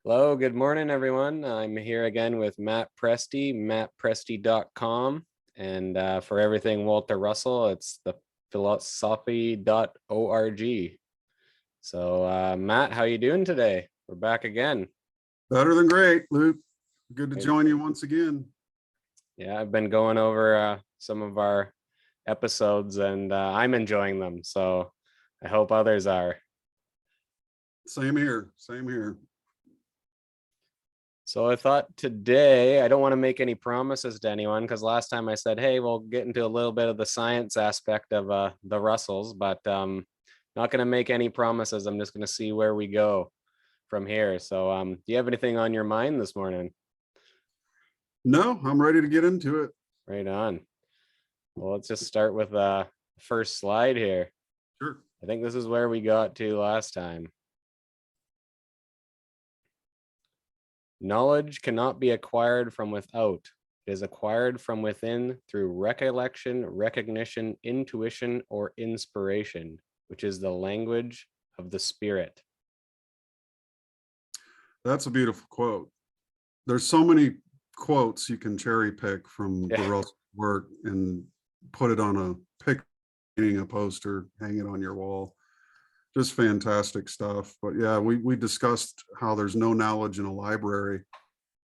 Hello, good morning, everyone. I'm here again with Matt Presti, mattpresti.com. And for everything Walter Russell, it's the philosophy.org. So Matt, how you doing today? We're back again. Better than great, Luke. Good to join you once again. Yeah, I've been going over some of our episodes and I'm enjoying them. So I hope others are. Same here. Same here. So I thought today, I don't want to make any promises to anyone because last time I said, hey, we'll get into a little bit of the science aspect of the Russells, but not going to make any promises. I'm just going to see where we go from here. So do you have anything on your mind this morning? No, I'm ready to get into it. Right on. Well, let's just start with the first slide here. Sure. I think this is where we got to last time. Knowledge cannot be acquired from without. It is acquired from within through recollection, recognition, intuition, or inspiration, which is the language of the spirit. That's a beautiful quote. There's so many quotes you can cherry pick from the Russell work and put it on a poster, hang it on your wall. Just fantastic stuff. But yeah, we discussed how there's no knowledge in a library.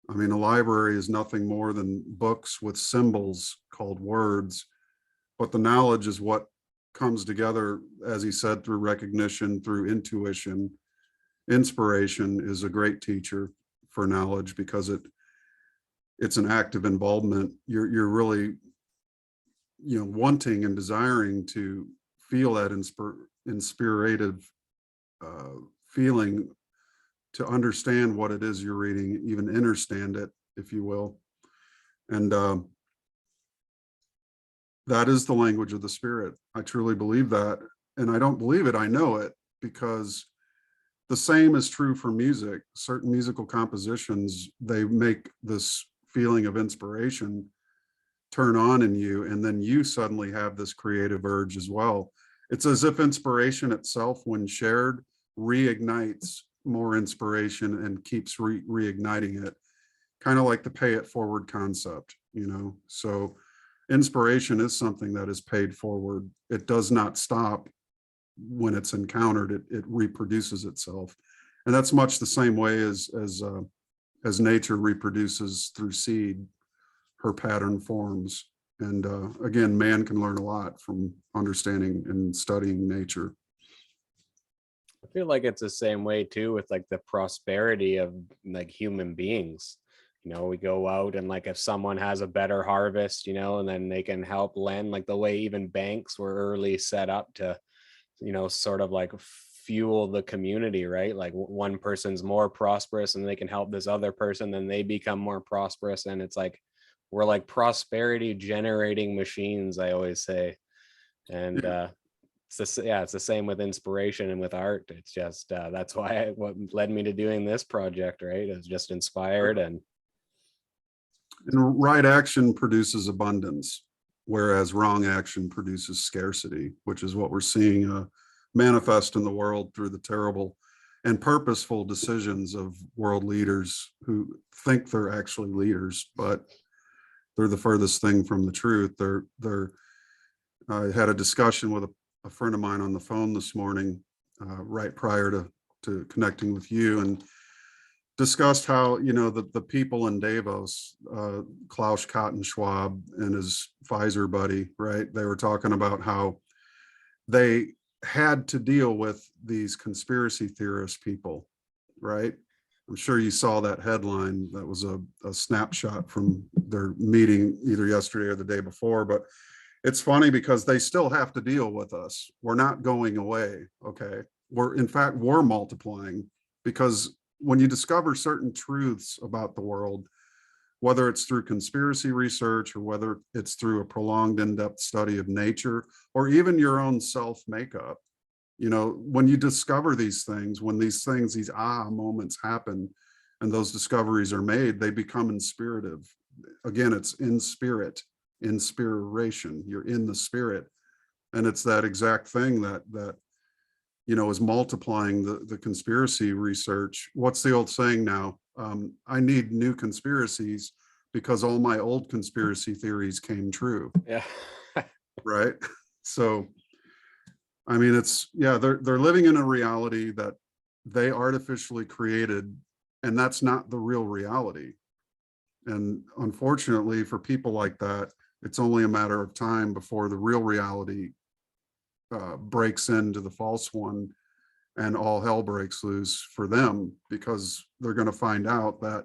I mean, a library is nothing more than books with symbols called words, but the knowledge is what comes together, as he said, through recognition, through intuition. Inspiration is a great teacher for knowledge because it's an active involvement. You're really, wanting and desiring to feel that inspirative feeling to understand what it is you're reading, even understand it, if you will. And that is the language of the spirit. I truly believe that. And I don't believe it, I know it, because the same is true for music. Certain musical compositions, they make this feeling of inspiration turn on in you, and then you suddenly have this creative urge as well. It's as if inspiration itself, when shared, reignites more inspiration and keeps reigniting it, kind of like the pay it forward concept, So inspiration is something that is paid forward. It does not stop when it's encountered. It reproduces itself, and that's much the same way as nature reproduces through seed. Her pattern forms. And again, man can learn a lot from understanding and studying nature. I feel like it's the same way too with like the prosperity of like human beings. We go out and like if someone has a better harvest, and then they can help lend, like the way even banks were early set up to, sort of like fuel the community, right? Like one person's more prosperous and they can help this other person, then they become more prosperous. And it's like, we're like prosperity generating machines, I always say. And it's the same with inspiration and with art. It's just that's why what led me to doing this project, right? It was just inspired. And right action produces abundance, whereas wrong action produces scarcity, which is what we're seeing manifest in the world through the terrible and purposeful decisions of world leaders who think they're actually leaders, but they're the furthest thing from the truth. I had a discussion with a friend of mine on the phone this morning, right prior to connecting with you, and discussed how, the people in Davos, Klaus Schwab and his Pfizer buddy, right? They were talking about how they had to deal with these conspiracy theorist people, right? I'm sure you saw that headline. That was a snapshot from their meeting either yesterday or the day before. But it's funny because they still have to deal with us. We're not going away, okay? We're multiplying, because when you discover certain truths about the world, whether it's through conspiracy research or whether it's through a prolonged in-depth study of nature or even your own self-makeup, when you discover these things, when these aha moments happen and those discoveries are made, they become inspirative. Again, it's in spirit, inspiration. You're in the spirit. And it's that exact thing that is multiplying the conspiracy research. What's the old saying now? I need new conspiracies because all my old conspiracy theories came true. Yeah. Right. So, I mean, they're living in a reality that they artificially created, and that's not the real reality. And unfortunately, for people like that, it's only a matter of time before the real reality breaks into the false one, and all hell breaks loose for them, because they're going to find out that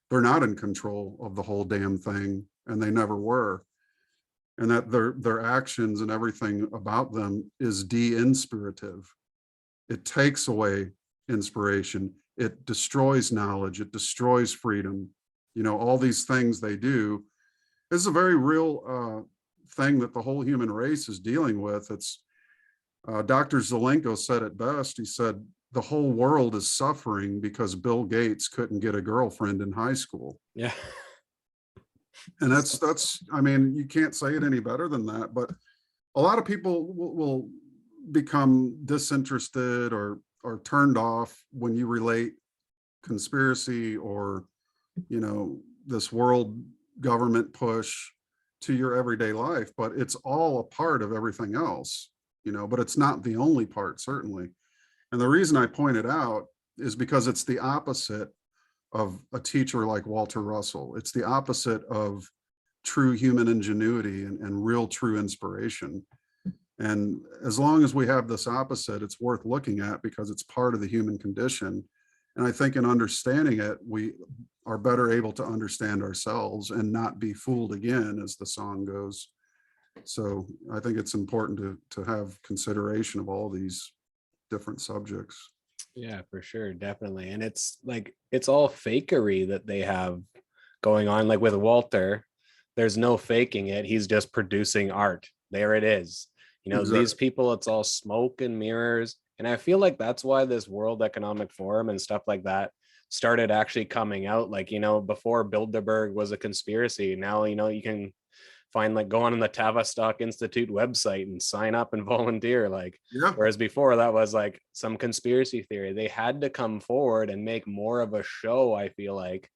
they're not in control of the whole damn thing, and they never were, and that their actions and everything about them is de-inspirative. It takes away inspiration. It destroys knowledge. It destroys freedom. All these things they do is a very real thing that the whole human race is dealing with. It's Dr. Zelenko said it best. He said, the whole world is suffering because Bill Gates couldn't get a girlfriend in high school. Yeah. And that's, I mean, you can't say it any better than that. But a lot of people will become disinterested or turned off when you relate conspiracy or, this world government push to your everyday life. But it's all a part of everything else, but it's not the only part, certainly. And the reason I point it out is because it's the opposite of a teacher like Walter Russell. It's the opposite of true human ingenuity and real true inspiration. And as long as we have this opposite, it's worth looking at because it's part of the human condition. And I think in understanding it, we are better able to understand ourselves and not be fooled again, as the song goes. So I think it's important to have consideration of all these different subjects. Yeah, for sure. Definitely. And it's like, it's all fakery that they have going on. Like with Walter, there's no faking it. He's just producing art. There it is. Exactly. These people, it's all smoke and mirrors. And I feel like that's why this World Economic Forum and stuff like that started actually coming out. Like, before Bilderberg was a conspiracy. Now, you can find, like, go on the Tavistock Institute website and sign up and volunteer. Like, Yeah. whereas before that was like some conspiracy theory. They had to come forward and make more of a show, I feel like,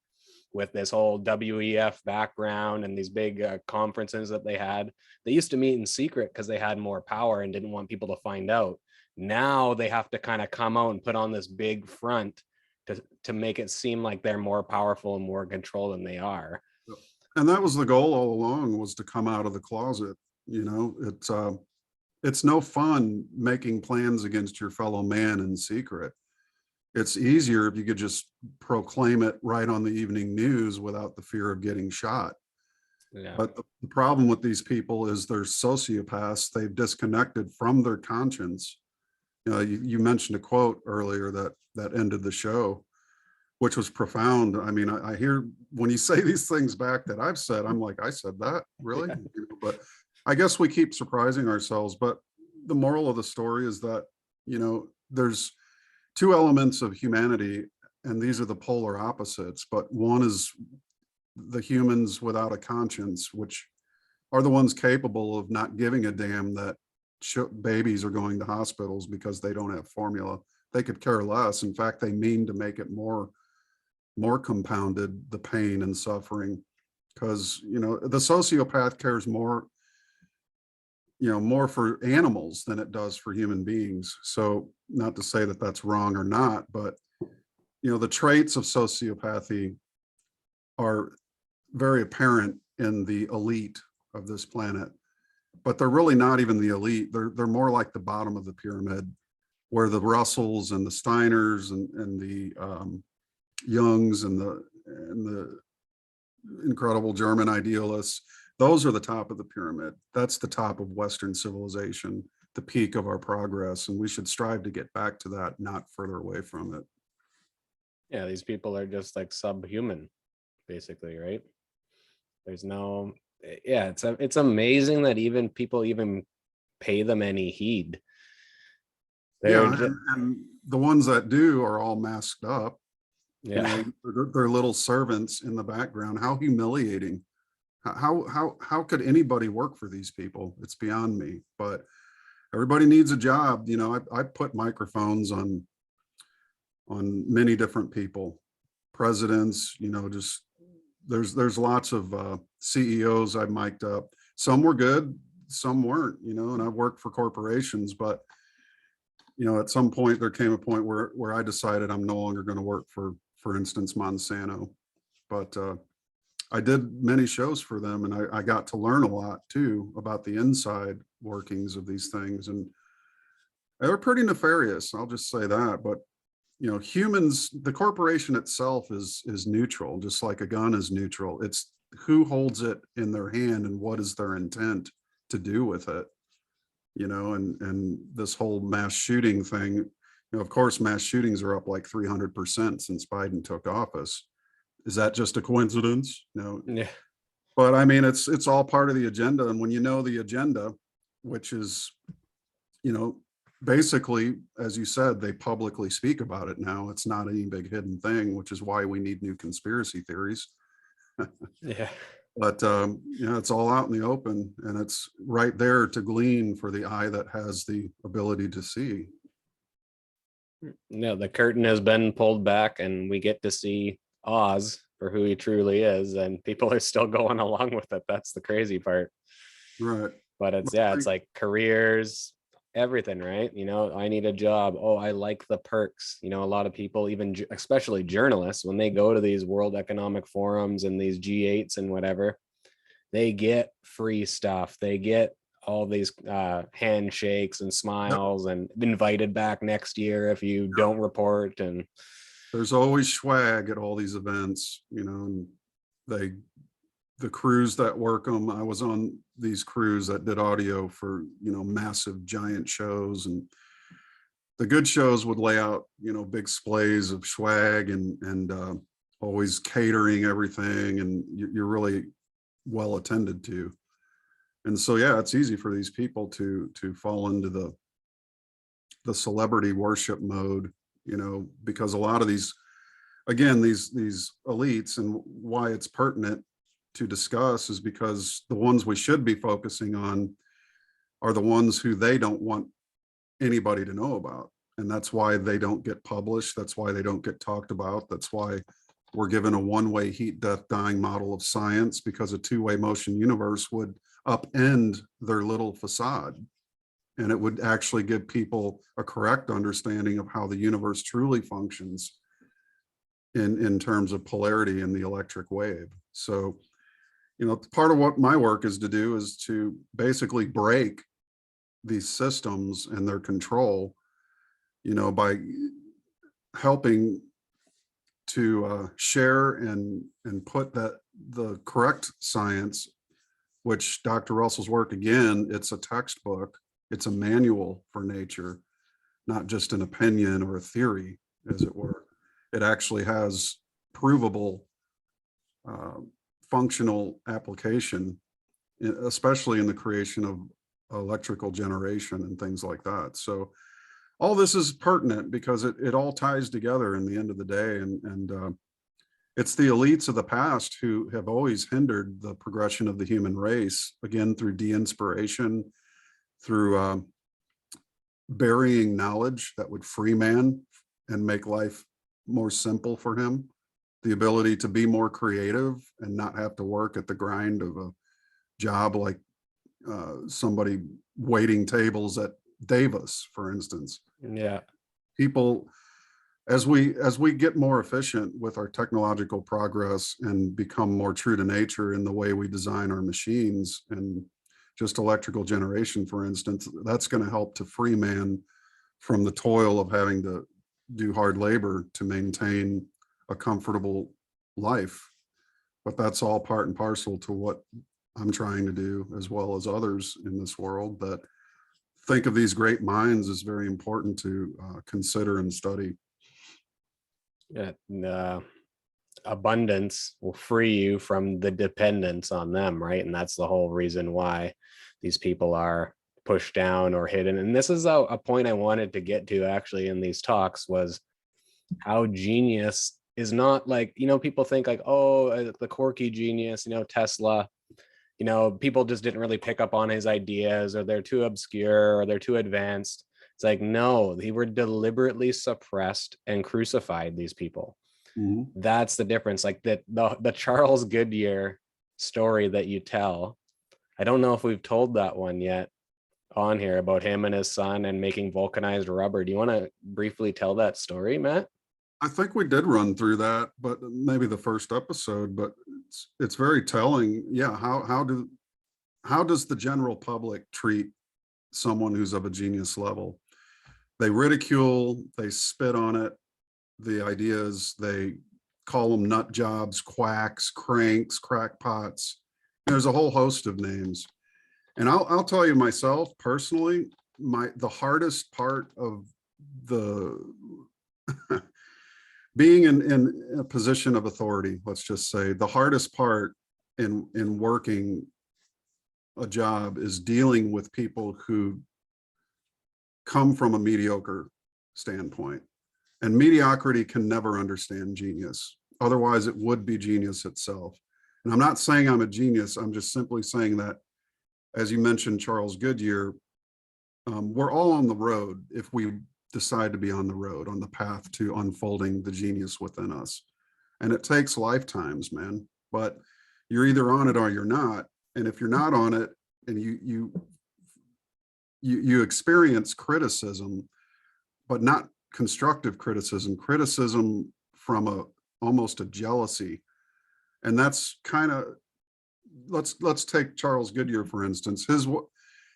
with this whole WEF background and these big conferences that they had. They used to meet in secret because they had more power and didn't want people to find out. Now they have to kind of come out and put on this big front to make it seem like they're more powerful and more control than they are. And that was the goal all along, was to come out of the closet. It's no fun making plans against your fellow man in secret. It's easier if you could just proclaim it right on the evening news without the fear of getting shot. Yeah. But the problem with these people is they're sociopaths. They've disconnected from their conscience. You mentioned a quote earlier that ended the show, which was profound. I mean, I hear when you say these things back that I've said, I'm like, I said that, really? Yeah. But I guess we keep surprising ourselves. But the moral of the story is that, there's two elements of humanity, and these are the polar opposites. But one is the humans without a conscience, which are the ones capable of not giving a damn that babies are going to hospitals because they don't have formula. They could care less. In fact, they mean to make it more compounded, the pain and suffering, because the sociopath cares more for animals than it does for human beings. So not to say that that's wrong or not, but the traits of sociopathy are very apparent in the elite of this planet, but they're really not even the elite. They're more like the bottom of the pyramid, where the Russells and the Steiners and the Youngs and the incredible German idealists, those are the top of the pyramid. That's the top of Western civilization, the peak of our progress. And we should strive to get back to that, not further away from it. Yeah, these people are just like subhuman, basically, right? There's no, yeah, it's amazing that even people even pay them any heed. And the ones that do are all masked up. Yeah. They're little servants in the background. How humiliating. How could anybody work for these people? It's beyond me. But everybody needs a job. You know, I put microphones on many different people, presidents, you know, just there's lots of CEOs I mic'd up. Some were good, some weren't, you know, and I worked for corporations, but you know, at some point there came a point where I decided I'm no longer going to work for instance, Monsanto. But I did many shows for them, and I got to learn a lot too about the inside workings of these things, and they were pretty nefarious. I'll just say that. But you know, humans, the corporation itself is neutral, just like a gun is neutral. It's who holds it in their hand and what is their intent to do with it. You know, and this whole mass shooting thing, you know, of course, mass shootings are up like 300% since Biden took office. Is that just a coincidence? No. Yeah. But I mean, it's all part of the agenda. And when you know the agenda, which is, you know, basically, as you said, they publicly speak about it now. It's not any big hidden thing, which is why we need new conspiracy theories. Yeah. But you know, it's all out in the open, and it's right there to glean for the eye that has the ability to see. No, the curtain has been pulled back, and we get to see Oz for who he truly is, and people are still going along with it. That's the crazy part. Right. But it's it's like careers, everything, right? You know, I need a job. Oh, I like the perks. You know, a lot of people, even especially journalists, when they go to these World Economic Forums and these G8s and whatever, they get free stuff. They get all these handshakes and smiles and invited back next year if you don't report. And there's always swag at all these events, you know, and the crews that work them. I was on these crews that did audio for, you know, massive giant shows, and the good shows would lay out, you know, big splays of swag and always catering everything, and you're really well attended to. And so, yeah, it's easy for these people to fall into the celebrity worship mode, you know, because a lot of these, again, these elites, and why it's pertinent to discuss is because the ones we should be focusing on are the ones who they don't want anybody to know about. And that's why they don't get published. That's why they don't get talked about. That's why we're given a one-way heat, death, dying model of science, because a two-way motion universe would upend their little facade. And it would actually give people a correct understanding of how the universe truly functions in terms of polarity in the electric wave. So, you know, part of what my work is to do is to basically break these systems and their control, you know, by helping to share and put that the correct science, which Dr. Russell's work, again, it's a textbook, it's a manual for nature, not just an opinion or a theory, as it were. It actually has provable functional application, especially in the creation of electrical generation and things like that. So all this is pertinent because it all ties together in the end of the day. And it's the elites of the past who have always hindered the progression of the human race, again, through de-inspiration, through burying knowledge that would free man and make life more simple for him, the ability to be more creative and not have to work at the grind of a job like somebody waiting tables at Davis, for instance. yeah, People, as we get more efficient with our technological progress and become more true to nature in the way we design our machines, and just electrical generation, for instance, that's going to help to free man from the toil of having to do hard labor to maintain a comfortable life. But that's all part and parcel to what I'm trying to do, as well as others in this world that think of these great minds as very important to consider and study. yeah. Abundance will free you from the dependence on them, right? And that's the whole reason why these people are pushed down or hidden. And this is a point I wanted to get to actually in these talks, was how genius is not like, you know, people think like, oh, the quirky genius, you know, Tesla, you know, people just didn't really pick up on his ideas, or they're too obscure, or they're too advanced. It's like, no, they were deliberately suppressed and crucified, these people. Mhm. That's the difference. Like the Charles Goodyear story that you tell, I don't know if we've told that one yet on here, about him and his son and making vulcanized rubber. Do you want to briefly tell that story, Matt? I think we did run through that, but maybe the first episode, but it's very telling. Yeah. How does the general public treat someone who's of a genius level? They ridicule, they spit on it, the ideas, they call them nut jobs, quacks, cranks, crackpots. There's a whole host of names. And I'll tell you myself personally, the hardest part of the being in a position of authority, let's just say, the hardest part in working a job is dealing with people who come from a mediocre standpoint. And mediocrity can never understand genius. Otherwise, it would be genius itself. And I'm not saying I'm a genius. I'm just simply saying that, as you mentioned, Charles Goodyear, we're all on the road if we decide to be on the road, on the path to unfolding the genius within us. And it takes lifetimes, man. But you're either on it or you're not. And if you're not on it and you experience criticism, but not constructive criticism from almost a jealousy. And that's kind of, let's take Charles Goodyear, for instance.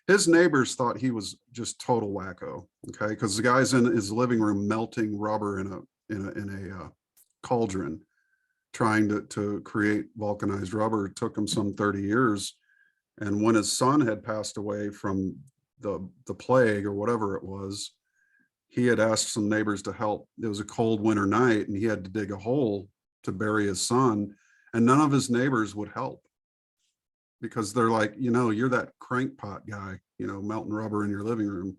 His neighbors thought he was just total wacko, okay? Because the guy's in his living room melting rubber in a cauldron, trying to create vulcanized rubber. It took him some 30 years. And when his son had passed away from the plague or whatever it was, he had asked some neighbors to help. It was a cold winter night and he had to dig a hole to bury his son, and none of his neighbors would help because they're like, you know, you're that crankpot guy, you know, melting rubber in your living room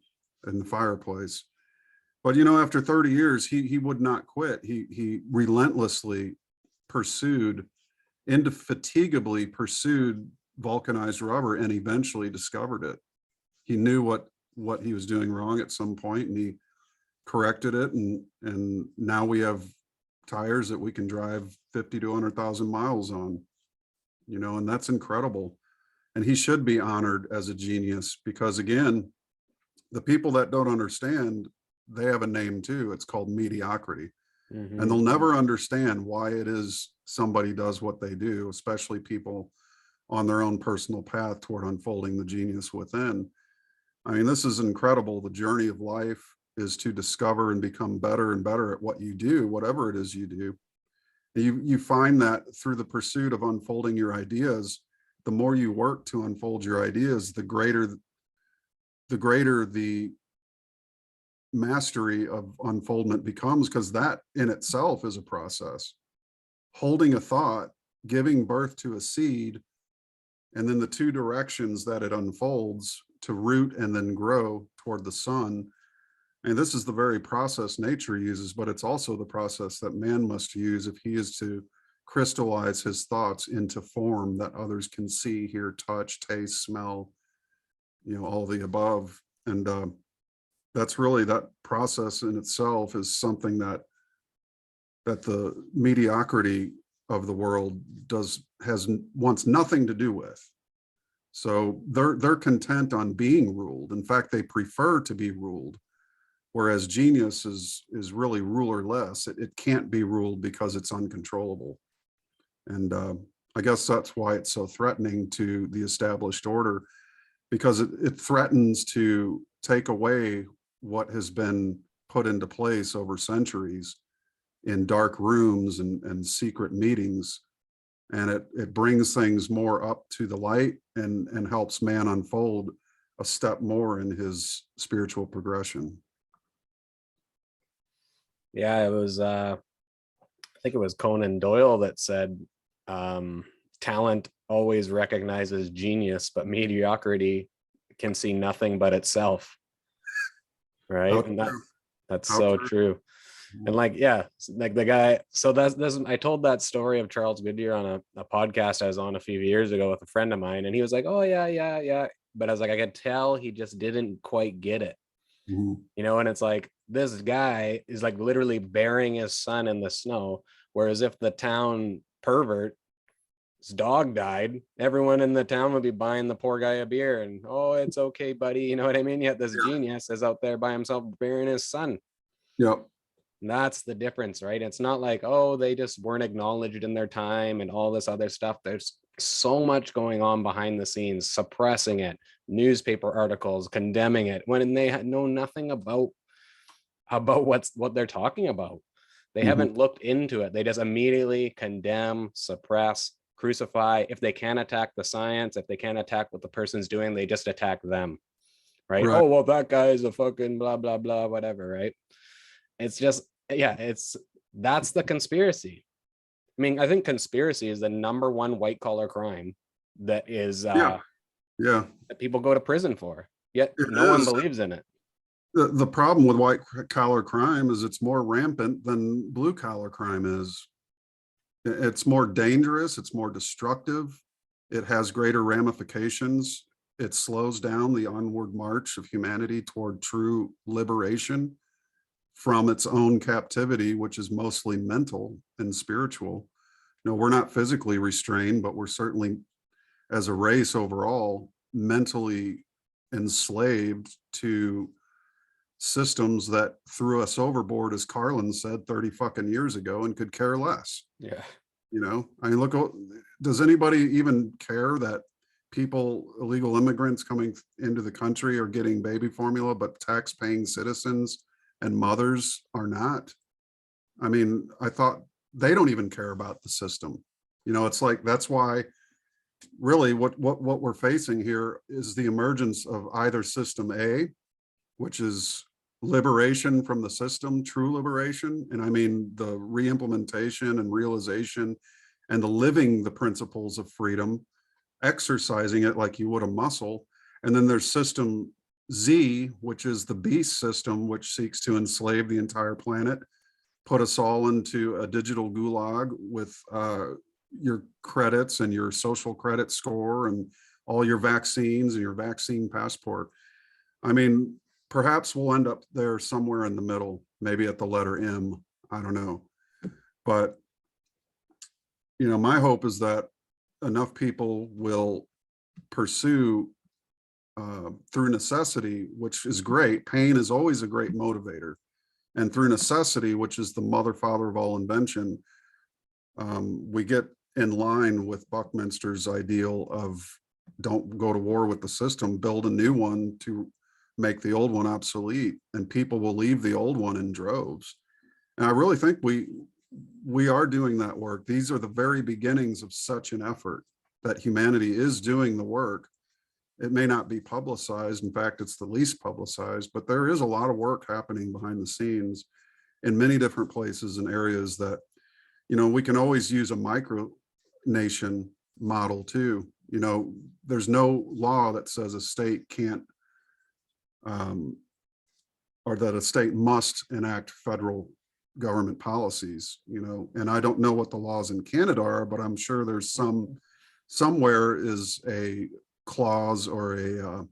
in the fireplace. But, you know, after 30 years, he would not quit. He relentlessly pursued, indefatigably pursued vulcanized rubber, and eventually discovered it. He knew what he was doing wrong at some point, and he corrected it, and now we have tires that we can drive 50 to 100,000 miles on, you know, and that's incredible. And he should be honored as a genius, because again, the people that don't understand, they have a name too. It's called mediocrity. Mm-hmm. And they'll never understand why it is somebody does what they do, especially people on their own personal path toward unfolding the genius within. I mean, this is incredible. The journey of life is to discover and become better and better at what you do, whatever it is you do. You find that through the pursuit of unfolding your ideas, the more you work to unfold your ideas, the greater the mastery of unfoldment becomes, because that in itself is a process. Holding a thought, giving birth to a seed, and then the two directions that it unfolds to root and then grow toward the sun. And this is the very process nature uses, but it's also the process that man must use if he is to crystallize his thoughts into form that others can see, hear, touch, taste, smell, you know, all the above. And that's really, that process in itself is something that the mediocrity of the world wants nothing to do with. So they're content on being ruled. In fact, they prefer to be ruled. Whereas genius is really rulerless. It can't be ruled because it's uncontrollable. And I guess that's why it's so threatening to the established order, because it threatens to take away what has been put into place over centuries in dark rooms and secret meetings. And it brings things more up to the light and helps man unfold a step more in his spiritual progression. Yeah, it was I think it was Conan Doyle that said talent always recognizes genius, but mediocrity can see nothing but itself. Right. And that's so true. And like, yeah, like the guy. So that's I told that story of Charles Goodyear on a podcast I was on a few years ago with a friend of mine, and he was like, "Oh yeah, yeah, yeah," but I was like, I could tell he just didn't quite get it, Mhm. you know. And it's like this guy is like literally burying his son in the snow, whereas if the town pervert his dog died, everyone in the town would be buying the poor guy a beer and, oh, it's okay, buddy. You know what I mean? Yet this Yeah. genius is out there by himself burying his son. Yep. And that's the difference, right? It's not like, oh, they just weren't acknowledged in their time and all this other stuff. There's so much going on behind the scenes, suppressing it, newspaper articles condemning it when they know nothing about what they're talking about. They Mhm. haven't looked into it. They just immediately condemn, suppress, crucify. If they can't attack the science, if they can't attack what the person's doing, they just attack them, right? Right. Oh, well, that guy is a fucking blah, blah, blah, whatever, right? It's just, yeah, that's the conspiracy. I mean, I think conspiracy is the number one white collar crime that is Yeah. Yeah. that people go to prison for, yet It no one is. believes in it. The problem with white collar crime is it's more rampant than blue collar crime is. It's more dangerous. It's more destructive. It has greater ramifications. It slows down the onward march of humanity toward true liberation from its own captivity, which is mostly mental and spiritual. You know, we're not physically restrained, but we're certainly, as a race overall, mentally enslaved to systems that threw us overboard, as Carlin said 30 fucking years ago, and could care less. Yeah. You know, I mean, look, does anybody even care that people, illegal immigrants coming into the country are getting baby formula, but tax-paying citizens and mothers are not? I mean, I thought they don't even care about the system. You know, it's like, that's why really what we're facing here is the emergence of either system A, which is liberation from the system, true liberation. And I mean the re-implementation and realization and the living the principles of freedom, exercising it like you would a muscle. And then there's system Z, which is the beast system, which seeks to enslave the entire planet, put us all into a digital gulag with your credits and your social credit score and all your vaccines and your vaccine passport. I mean, perhaps we'll end up there somewhere in the middle, maybe at the letter M. I don't know. But, you know, my hope is that enough people will pursue through necessity, which is great. Pain is always a great motivator. And through necessity, which is the mother, father of all invention, we get in line with Buckminster's ideal of don't go to war with the system, build a new one to make the old one obsolete, and people will leave the old one in droves. And I really think we are doing that work. These are the very beginnings of such an effort that humanity is doing the work. It may not be publicized. In fact, it's the least publicized, but there is a lot of work happening behind the scenes in many different places and areas that, you know, we can always use a micro nation model too. You know, there's no law that says a state can't or that a state must enact federal government policies, you know, and I don't know what the laws in Canada are, but I'm sure there's somewhere is a clause or a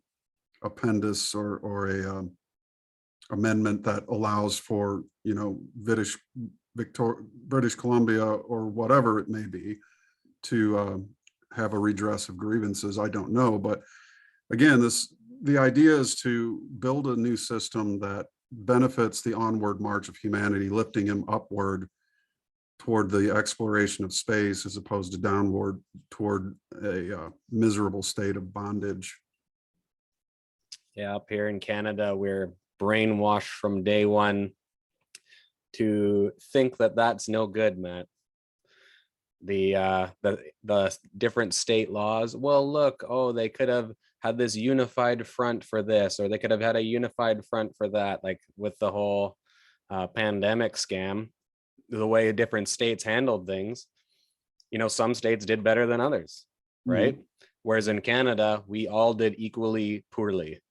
appendix or a amendment that allows for, you know, British Columbia or whatever it may be to have a redress of grievances. I don't know, but again, the idea is to build a new system that benefits the onward march of humanity, lifting him upward toward the exploration of space as opposed to downward toward a miserable state of bondage. Yeah, up here in Canada, we're brainwashed from day one to think that that's no good, Matt. The different state laws. Well, look, oh, they could have had this unified front for this, or they could have had a unified front for that. Like with the whole pandemic scam, the way different states handled things, you know, some states did better than others, right? Whereas in Canada, we all did equally poorly.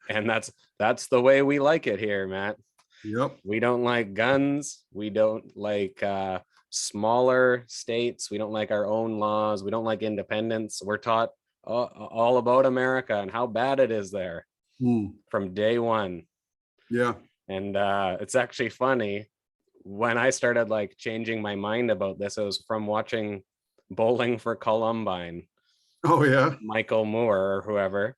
And that's the way we like it here, Matt. Yep. We don't like guns. We don't like smaller states. We don't like our own laws. We don't like independence. We're taught all about America and how bad it is there from day one. Yeah. And it's actually funny, when I started like changing my mind about this, it was from watching Bowling for Columbine, Oh yeah. Michael Moore or whoever,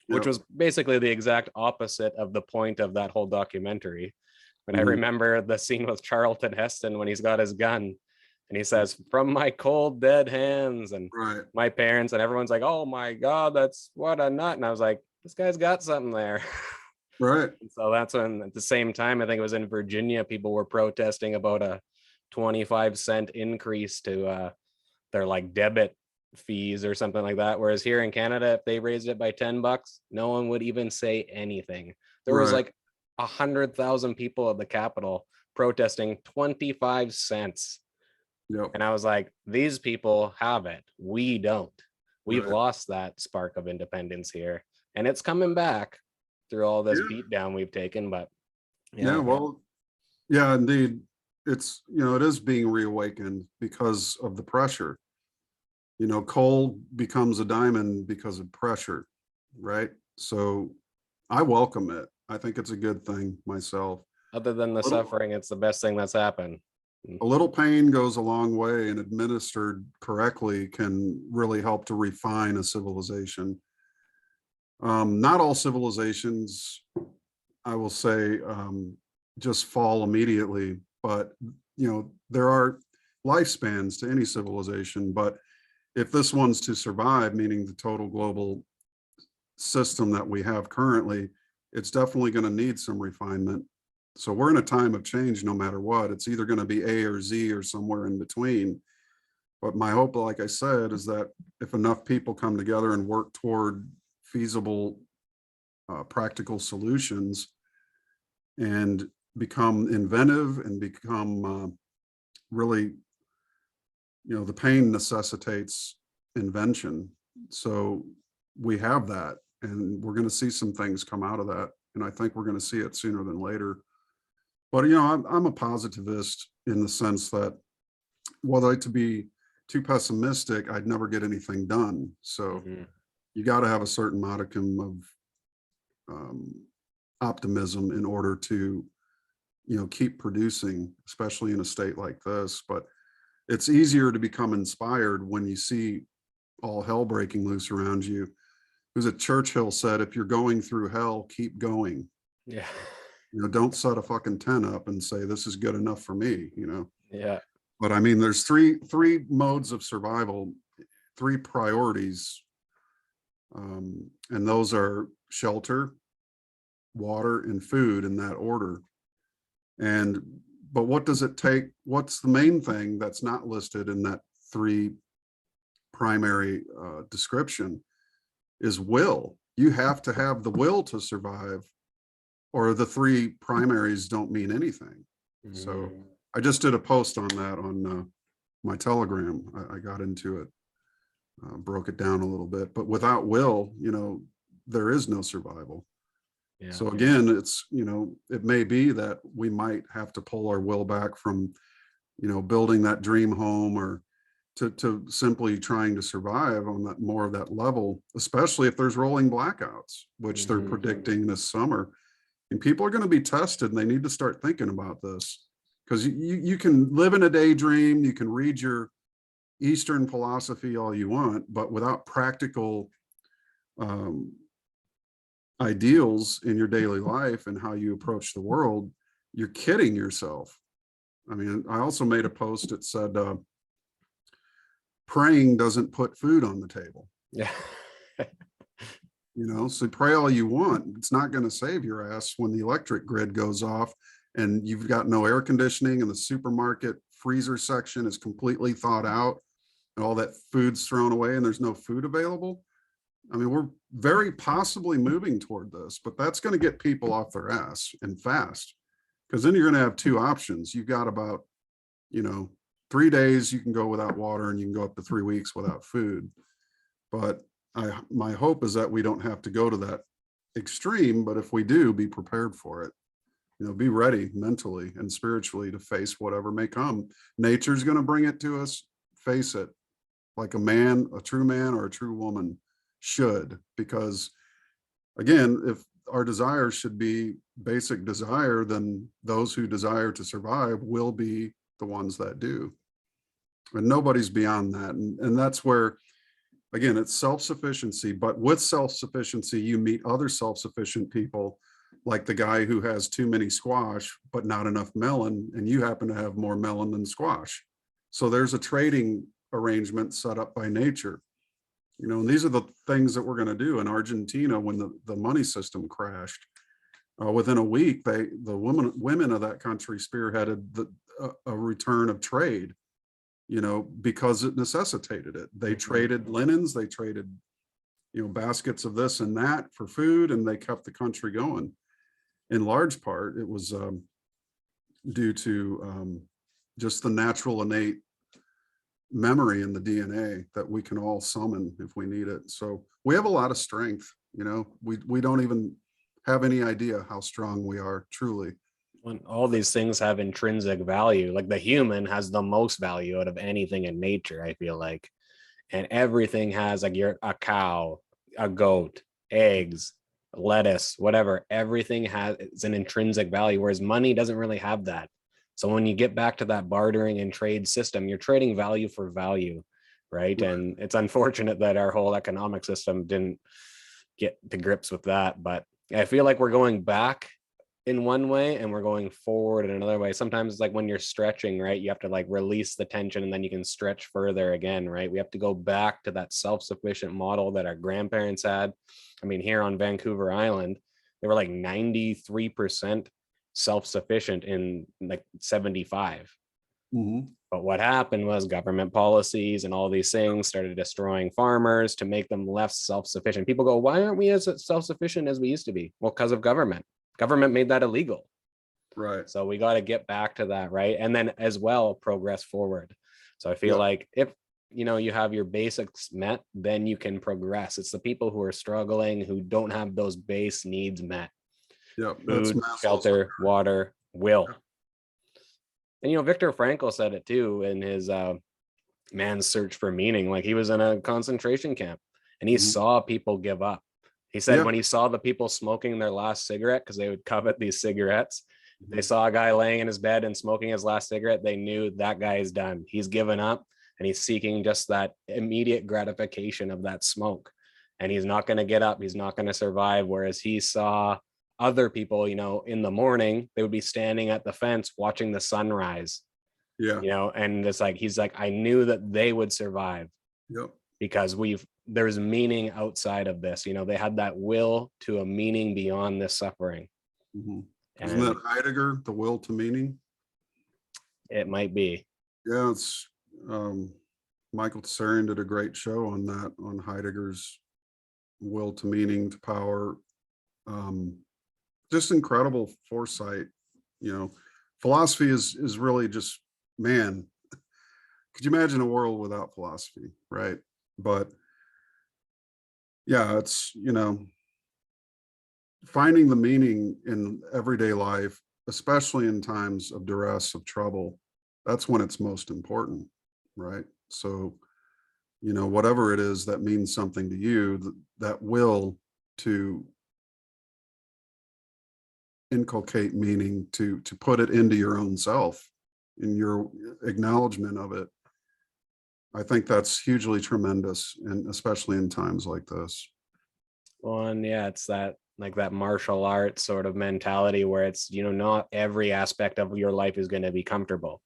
which Yep. was basically the exact opposite of the point of that whole documentary. But I remember the scene with Charlton Heston when he's got his gun and he says, "From my cold dead hands," and Right. my parents and everyone's like, "Oh my God, that's what a nut." And I was like, this guy's got something there. Right. And so that's when, at the same time, I think it was in Virginia, people were protesting about a 25-cent increase to their like debit fees or something like that. Whereas here in Canada, if they raised it by $10, no one would even say anything. There was Right. like 100,000 people at the Capitol protesting 25 cents. Yep. And I was like, these people have it. We don't. We've Right. lost that spark of independence here. And it's coming back through all this Yeah. beat down we've taken. But Yeah. Well, yeah, indeed. It's, it is being reawakened because of the pressure. Coal becomes a diamond because of pressure, right? So I welcome it. I think it's a good thing myself. other than the suffering, it's the best thing that's happened. A little pain goes a long way, and administered correctly can really help to refine a civilization. Not all civilizations, I will say, just fall immediately, but there are lifespans to any civilization. But if this one's to survive, meaning the total global system that we have currently, it's definitely going to need some refinement. So we're in a time of change no matter what. It's either going to be A or Z or somewhere in between. But my hope, like I said, is that if enough people come together and work toward feasible, practical solutions and become inventive and become really, the pain necessitates invention. So we have that, and we're going to see some things come out of that. And I think we're going to see it sooner than later. But, I'm a positivist in the sense that, whether to be too pessimistic, I'd never get anything done. So you got to have a certain modicum of optimism in order to, keep producing, especially in a state like this. But it's easier to become inspired when you see all hell breaking loose around you. Who's it? Churchill said, "If you're going through hell, keep going." Yeah. Don't set a fucking tent up and say this is good enough for me. Yeah. But I mean, there's three modes of survival, three priorities, and those are shelter, water, and food, in that order. But what does it take? What's the main thing that's not listed in that three primary description is will. You have to have the will to survive, or the three primaries don't mean anything. So I just did a post on that on my Telegram. I got into it, broke it down a little bit. But without will, there is no survival. Yeah. So again, it's, it may be that we might have to pull our will back from, building that dream home, or to simply trying to survive on that more of that level, especially if there's rolling blackouts, which they're predicting this summer. And people are going to be tested, and they need to start thinking about this, because you can live in a daydream, you can read your Eastern philosophy all you want, but without practical ideals in your daily life and how you approach the world, you're kidding yourself. I mean, I also made a post that said, praying doesn't put food on the table. Yeah. So pray all you want. It's not going to save your ass when the electric grid goes off and you've got no air conditioning and the supermarket freezer section is completely thawed out and all that food's thrown away and there's no food available. I mean, we're very possibly moving toward this, but that's going to get people off their ass and fast, because then you're going to have two options. You've got about, 3 days you can go without water, and you can go up to 3 weeks without food. But my hope is that we don't have to go to that extreme, but if we do, be prepared for it. be ready mentally and spiritually to face whatever may come. Nature's going to bring it to us. Face it, like a man, a true man or a true woman should, because again, if our desires should be basic desire, then those who desire to survive will be the ones that do. And nobody's beyond that. And that's where, again, it's self-sufficiency, but with self-sufficiency, you meet other self-sufficient people, like the guy who has too many squash, but not enough melon, and you happen to have more melon than squash. So there's a trading arrangement set up by nature. And these are the things that we're going to do in Argentina when the money system crashed. Within a week, the women of that country spearheaded a return of trade, because it necessitated it. They traded linens, they traded, baskets of this and that for food, and they kept the country going. In large part, it was due to just the natural innate memory in the DNA that we can all summon if we need it. So we have a lot of strength. We don't even have any idea how strong we are, truly. When all these things have intrinsic value, like the human has the most value out of anything in nature, I feel like. And everything has, like, a cow, a goat, eggs, lettuce, whatever. Everything has an intrinsic value, whereas money doesn't really have that. So when you get back to that bartering and trade system, you're trading value for value, right? And it's unfortunate that our whole economic system didn't get to grips with that. But I feel like we're going back in one way and we're going forward in another way. Sometimes it's like when you're stretching, right? You have to like release the tension and then you can stretch further again, right? We have to go back to that self-sufficient model that our grandparents had. I mean, here on Vancouver Island, they were like 93% self-sufficient in like 75. But what happened was government policies and all these things started destroying farmers to make them less self-sufficient. People go, why aren't we as self-sufficient as we used to be? Well, because of government made that illegal, right? So we got to get back to that, right? And then as well progress forward. So I feel like if you have your basics met, then you can progress. It's the people who are struggling, who don't have those base needs met. Food, shelter, water, will. And Viktor Frankl said it too in his Man's Search for Meaning. Like, he was in a concentration camp and he saw people give up. He said when he saw the people smoking their last cigarette, because they would covet these cigarettes, they saw a guy laying in his bed and smoking his last cigarette, they knew that guy is done. He's given up and he's seeking just that immediate gratification of that smoke. And he's not going to get up. He's not going to survive. Whereas he saw other people, in the morning, they would be standing at the fence watching the sunrise. And it's like, he's like, I knew that they would survive. Because there's meaning outside of this. They had that will to a meaning beyond this suffering. Isn't that Heidegger, the will to meaning? It might be. Yeah, it's Michael Tsarian did a great show on that, on Heidegger's will to meaning, to power. Just incredible foresight. Philosophy is really just, man, could you imagine a world without philosophy, right? But yeah, it's, finding the meaning in everyday life, especially in times of duress, of trouble, that's when it's most important, right? So, whatever it is that means something to you, that will to inculcate meaning, to put it into your own self, in your acknowledgement of it. I think that's hugely tremendous, and especially in times like this. Well, and yeah, it's that, like, that martial arts sort of mentality where it's, not every aspect of your life is going to be comfortable.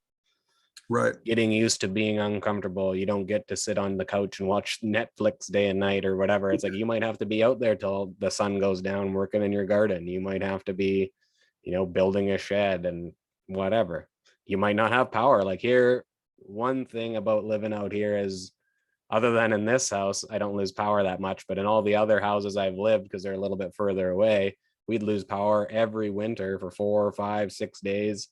Right. Getting used to being uncomfortable. You don't get to sit on the couch and watch Netflix day and night or whatever. It's like, you might have to be out there till the sun goes down working in your garden. You might have to be, building a shed and whatever. You might not have power. Like, here, one thing about living out here is, other than in this house, I don't lose power that much, but in all the other houses I've lived, because they're a little bit further away, we'd lose power every winter for 4 or 5, 6 days,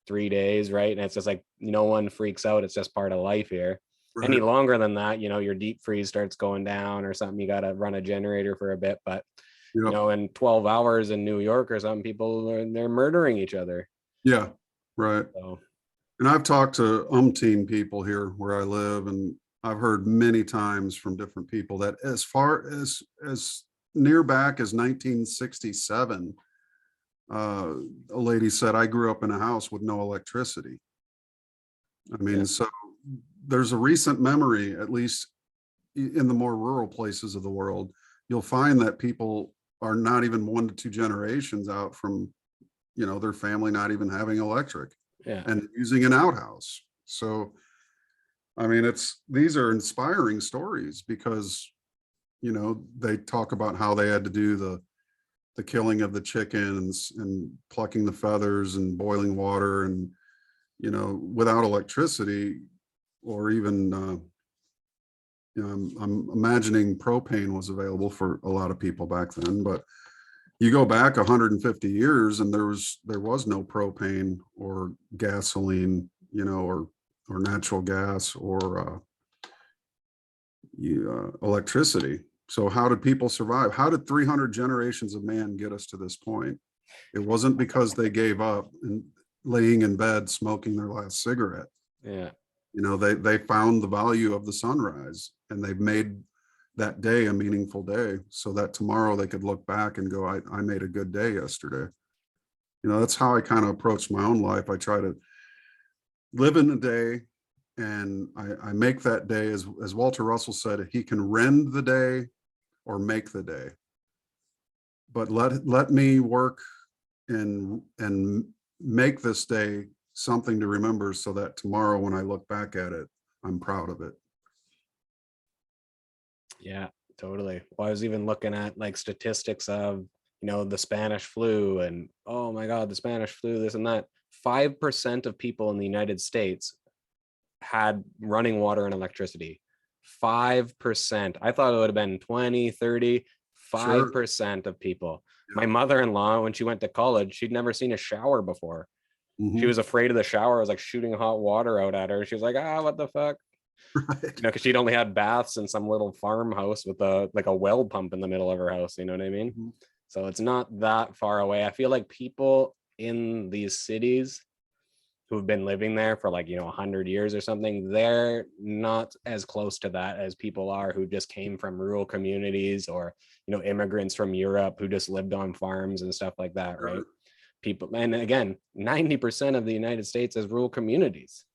3 days, right? And it's just like, no one freaks out. It's just part of life here. Right. Any longer than that, your deep freeze starts going down or something, you got to run a generator for a bit. But Yep. in 12 hours in New York or something, they're murdering each other. Yeah, right. So And I've talked to umpteen people here where I live, and I've heard many times from different people that as far as near back as 1967, a lady said, I grew up in a house with no electricity. I mean, yeah. so there's a recent memory, at least in the more rural places of the world, you'll find that people are not even 1 to 2 generations out from, their family not even having electric Yeah. and using an outhouse. So, I mean, these are inspiring stories because, they talk about how they had to do the killing of the chickens and plucking the feathers and boiling water and, without electricity or even, I'm imagining propane was available for a lot of people back then, but you go back 150 years and there was no propane or gasoline, or natural gas or electricity. So how did people survive? How did 300 generations of man get us to this point? It wasn't because they gave up and laying in bed smoking their last cigarette. Yeah. They found the value of the sunrise and they've made that day a meaningful day so that tomorrow they could look back and go, I made a good day yesterday. That's how I kind of approach my own life. I try to live in the day and I make that day, as Walter Russell said, he can rend the day or make the day. But let me work and make this day something to remember so that tomorrow when I look back at it, I'm proud of it. Yeah, totally. Well, I was even looking at like statistics of, the Spanish flu and, oh my God, the Spanish flu, this and that. 5% of people in the United States had running water and electricity. 5%. I thought it would have been 20, 30, 5% of people. Yeah. My mother-in-law, when she went to college, she'd never seen a shower before. Mhm. She was afraid of the shower. I was like shooting hot water out at her. She was like, what the fuck? Right. Because she'd only had baths in some little farmhouse with a well pump in the middle of her house. You know what I mean? Mhm. So it's not that far away. I feel like people in these cities who've been living there for 100 years or something, they're not as close to that as people are who just came from rural communities or, immigrants from Europe who just lived on farms and stuff like that, right? People, and again, 90% of the United States is rural communities.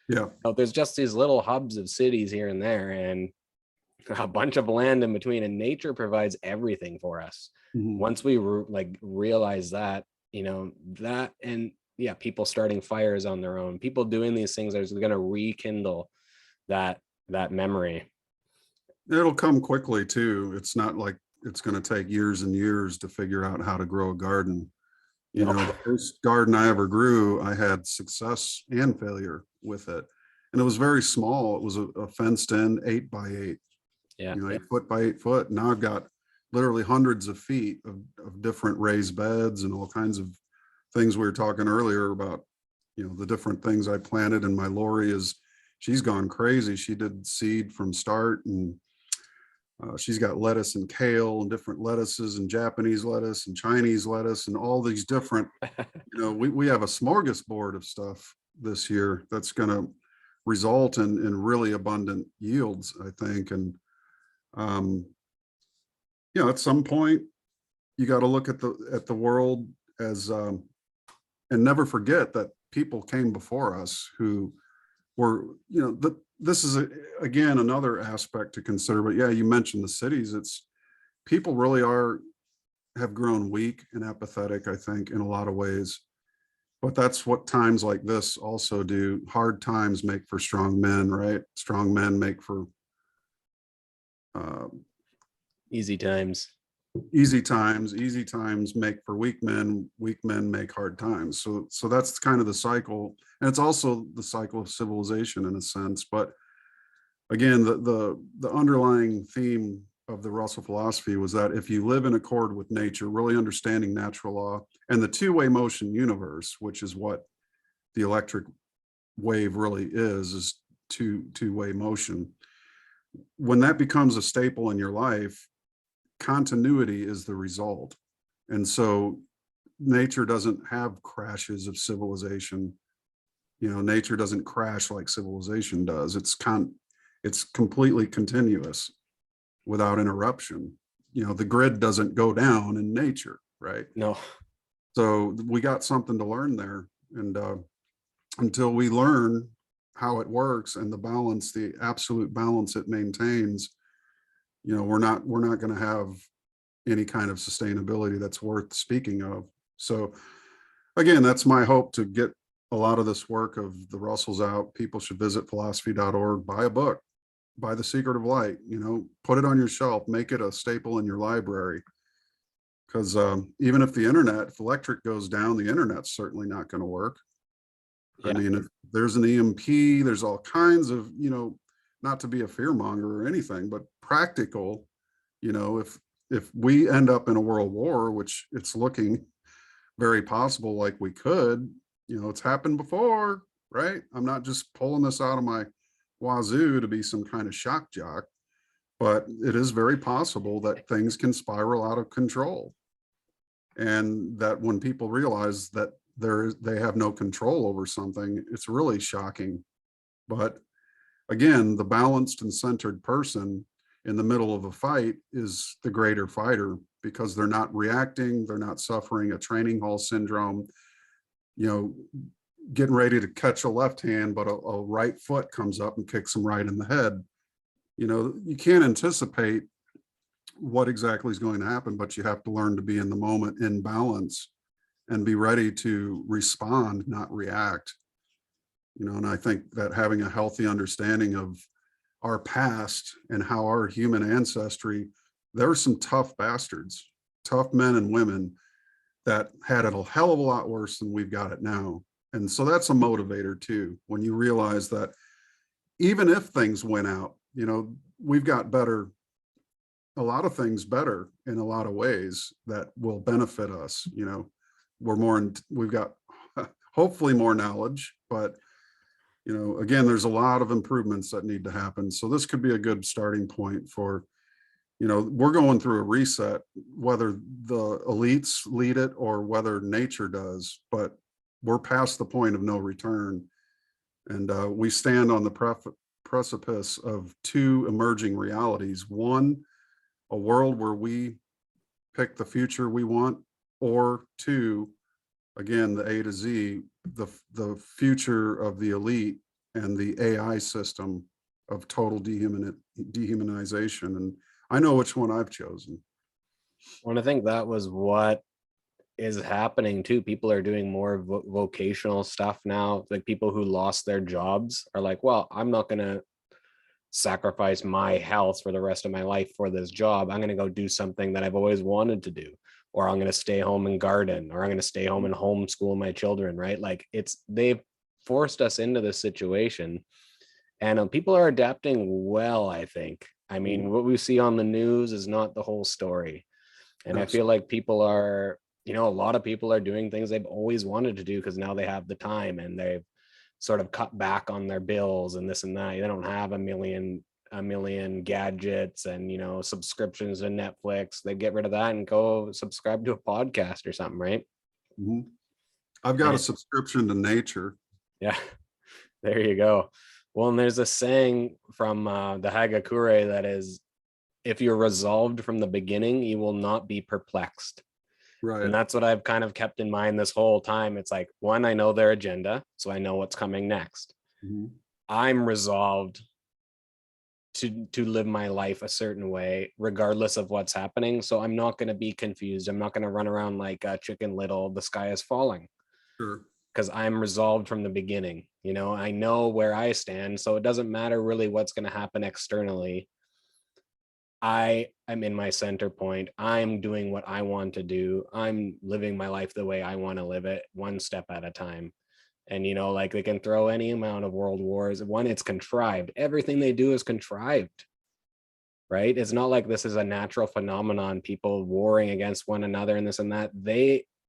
Yeah. There's just these little hubs of cities here and there and a bunch of land in between, and nature provides everything for us. Mhm. Once we realize that, that, and yeah, people starting fires on their own, people doing these things are going to rekindle that memory. It'll come quickly too. It's not like it's going to take years and years to figure out how to grow a garden. The first garden I ever grew, I had success and failure with it. And it was very small. It was a fenced in 8x8, Yeah. 8 foot by 8 foot. Now I've got literally hundreds of feet of different raised beds and all kinds of things we were talking earlier about, the different things I planted. And my Lori she's gone crazy. She did seed from start and she's got lettuce and kale and different lettuces and Japanese lettuce and Chinese lettuce and all these different, we have a smorgasbord of stuff this year that's going to result in really abundant yields, I think. And, at some point you got to look at the world as, and never forget that people came before us who were, this is again another aspect to consider. But yeah, you mentioned the cities. It's people really have grown weak and apathetic, I think, in a lot of ways. But that's what times like this also do. Hard times make for strong men, right? Strong men make for easy times. Easy times make for weak men make hard times. So that's kind of the cycle, and it's also the cycle of civilization in a sense. But again, the underlying theme of the Russell philosophy was that if you live in accord with nature, really understanding natural law and the two-way motion universe, which is what the electric wave really is two-way motion. When that becomes a staple in your life, continuity is the result. And so nature doesn't have crashes of civilization. Nature doesn't crash like civilization does. It's completely continuous without interruption. The grid doesn't go down in nature, right? No. So we got something to learn there. And until we learn how it works and the absolute balance it maintains, we're not going to have any kind of sustainability that's worth speaking of. So again, that's my hope, to get a lot of this work of the Russells out. People should visit philosophy.org, buy a book, buy The Secret of Light, put it on your shelf, make it a staple in your library. Because even if if electric goes down, the internet's certainly not going to work. Yeah. I mean, if there's an EMP, there's all kinds of, not to be a fearmonger or anything, but practical, if we end up in a world war, which it's looking very possible like we could, it's happened before, right? I'm not just pulling this out of my wazoo to be some kind of shock jock, but it is very possible that things can spiral out of control. And that when people realize that they have no control over something, it's really shocking. But again, the balanced and centered person in the middle of a fight is the greater fighter, because they're not reacting, they're not suffering a training hall syndrome, getting ready to catch a left hand, but a right foot comes up and kicks them right in the head. You can't anticipate what exactly is going to happen, but you have to learn to be in the moment, in balance, and be ready to respond, not react. And I think that having a healthy understanding of our past and how our human ancestry, there were some tough bastards, tough men and women that had it a hell of a lot worse than we've got it now. And so that's a motivator too, when you realize that even if things went out, we've got better, a lot of things better in a lot of ways that will benefit us. We've got hopefully more knowledge, but again, there's a lot of improvements that need to happen. So this could be a good starting point for, we're going through a reset, whether the elites lead it or whether nature does, but we're past the point of no return. And we stand on the precipice of two emerging realities. One, a world where we pick the future we want, or two, again, the A to Z, the future of the elite and the AI system of total dehumanization. And I know which one I've chosen. Well, I think that was what is happening too. People are doing more vocational stuff now. Like people who lost their jobs are like, well, I'm not going to sacrifice my health for the rest of my life for this job. I'm going to go do something that I've always wanted to do, or I'm going to stay home and garden, or I'm going to stay home and homeschool my children, right? Like they've forced us into this situation, and people are adapting well, I think. I mean, what we see on the news is not the whole story. And I feel like people are, a lot of people are doing things they've always wanted to do because now they have the time and they've sort of cut back on their bills and this and that. They don't have a million gadgets and subscriptions to Netflix. They get rid of that and go subscribe to a podcast or something, right? Mm-hmm. I've got a subscription to nature. Yeah, there you go. Well, and there's a saying from the Hagakure that is, if you're resolved from the beginning, you will not be perplexed. Right. And that's what I've kind of kept in mind this whole time. It's like, one, I know their agenda, so I know what's coming next. Mm-hmm. I'm resolved to live my life a certain way, regardless of what's happening. So I'm not going to be confused. I'm not going to run around like Chicken Little, the sky is falling. Sure. Because I'm resolved from the beginning. I know where I stand. So it doesn't matter really what's going to happen externally. I'm in my center point. I'm doing what I want to do. I'm living my life the way I want to live it, one step at a time. And, like they can throw any amount of world wars. One, it's contrived. Everything they do is contrived, right? It's not like this is a natural phenomenon, people warring against one another and this and that.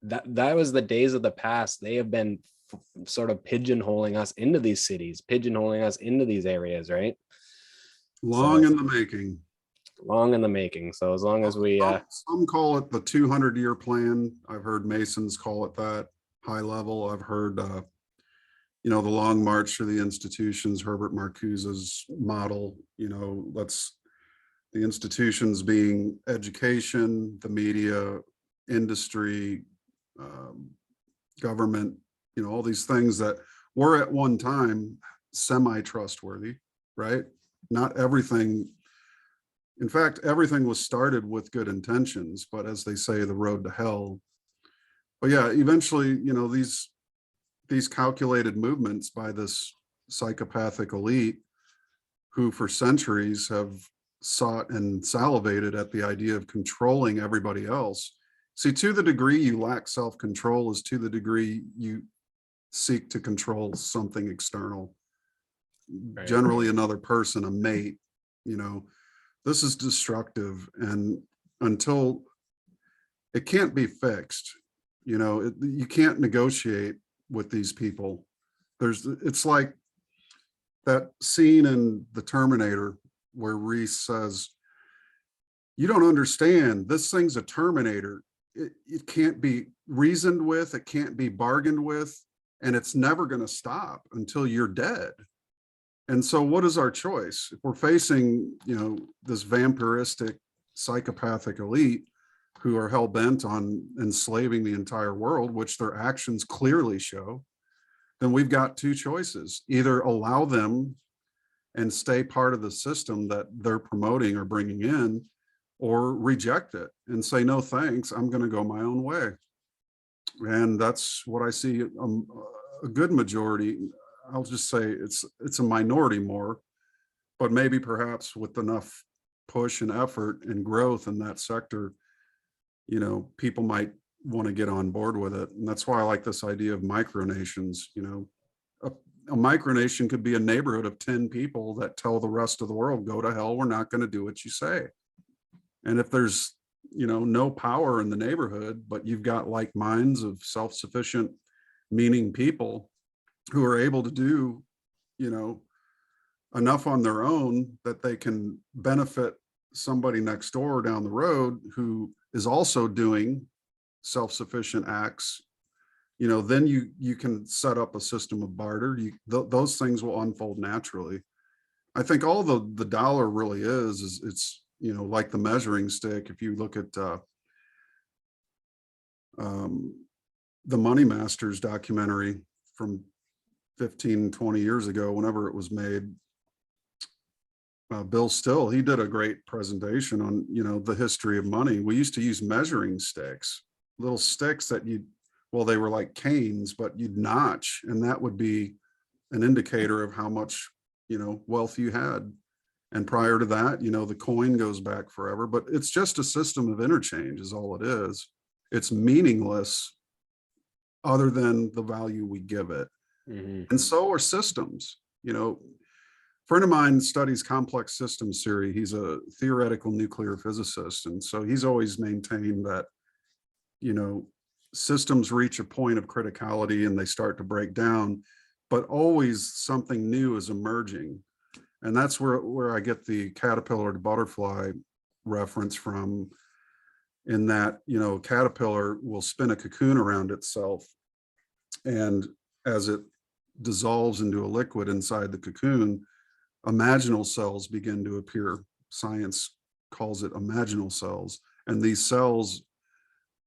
That was the days of the past. They have been sort of pigeonholing us into these cities, pigeonholing us into these areas, right? Long in the making. long in the making. So as long as we, some call it the 200-year plan. I've heard Masons call it that, high level. I've heard, the long march through the institutions, Herbert Marcuse's model, the institutions being education, the media, industry, government, all these things that were at one time semi-trustworthy, right? Not everything. In fact, everything was started with good intentions, but as they say, the road to hell. But yeah, eventually, these calculated movements by this psychopathic elite who for centuries have sought and salivated at the idea of controlling everybody else. See, to the degree you lack self-control is to the degree you seek to control something external, right. Generally another person, a mate. This is destructive, and until it can't be fixed, you can't negotiate with these people. It's like that scene in The Terminator where Reese says, you don't understand, this thing's a Terminator. It can't be reasoned with, it can't be bargained with, and it's never going to stop until you're dead. And so what is our choice? If we're facing, this vampiristic, psychopathic elite who are hell-bent on enslaving the entire world, which their actions clearly show, then we've got two choices. Either allow them and stay part of the system that they're promoting or bringing in, or reject it and say, no, thanks, I'm going to go my own way. And that's what I see. A good majority, I'll just say it's a minority more, but maybe perhaps with enough push and effort and growth in that sector, people might want to get on board with it. And that's why I like this idea of micronations. A micronation could be a neighborhood of 10 people that tell the rest of the world, go to hell, we're not going to do what you say. And if there's, no power in the neighborhood, but you've got like minds of self-sufficient, meaning people who are able to do, enough on their own that they can benefit somebody next door down the road who is also doing self-sufficient acts, then you can set up a system of barter. Those things will unfold naturally. I think all the dollar really is it's, like the measuring stick. If you look at the Money Masters documentary from 15, 20 years ago, whenever it was made, Bill Still, he did a great presentation on, the history of money. We used to use measuring sticks, little sticks that they were like canes, but you'd notch, and that would be an indicator of how much, wealth you had. And prior to that, the coin goes back forever, but it's just a system of interchange is all it is. It's meaningless other than the value we give it. Mm-hmm. And so are systems. A friend of mine studies complex systems theory. He's a theoretical nuclear physicist. And so he's always maintained that, systems reach a point of criticality and they start to break down, but always something new is emerging. And that's where I get the caterpillar to butterfly reference from, in that, caterpillar will spin a cocoon around itself. And as it dissolves into a liquid inside the cocoon, imaginal cells begin to appear. Science calls it imaginal cells. And these cells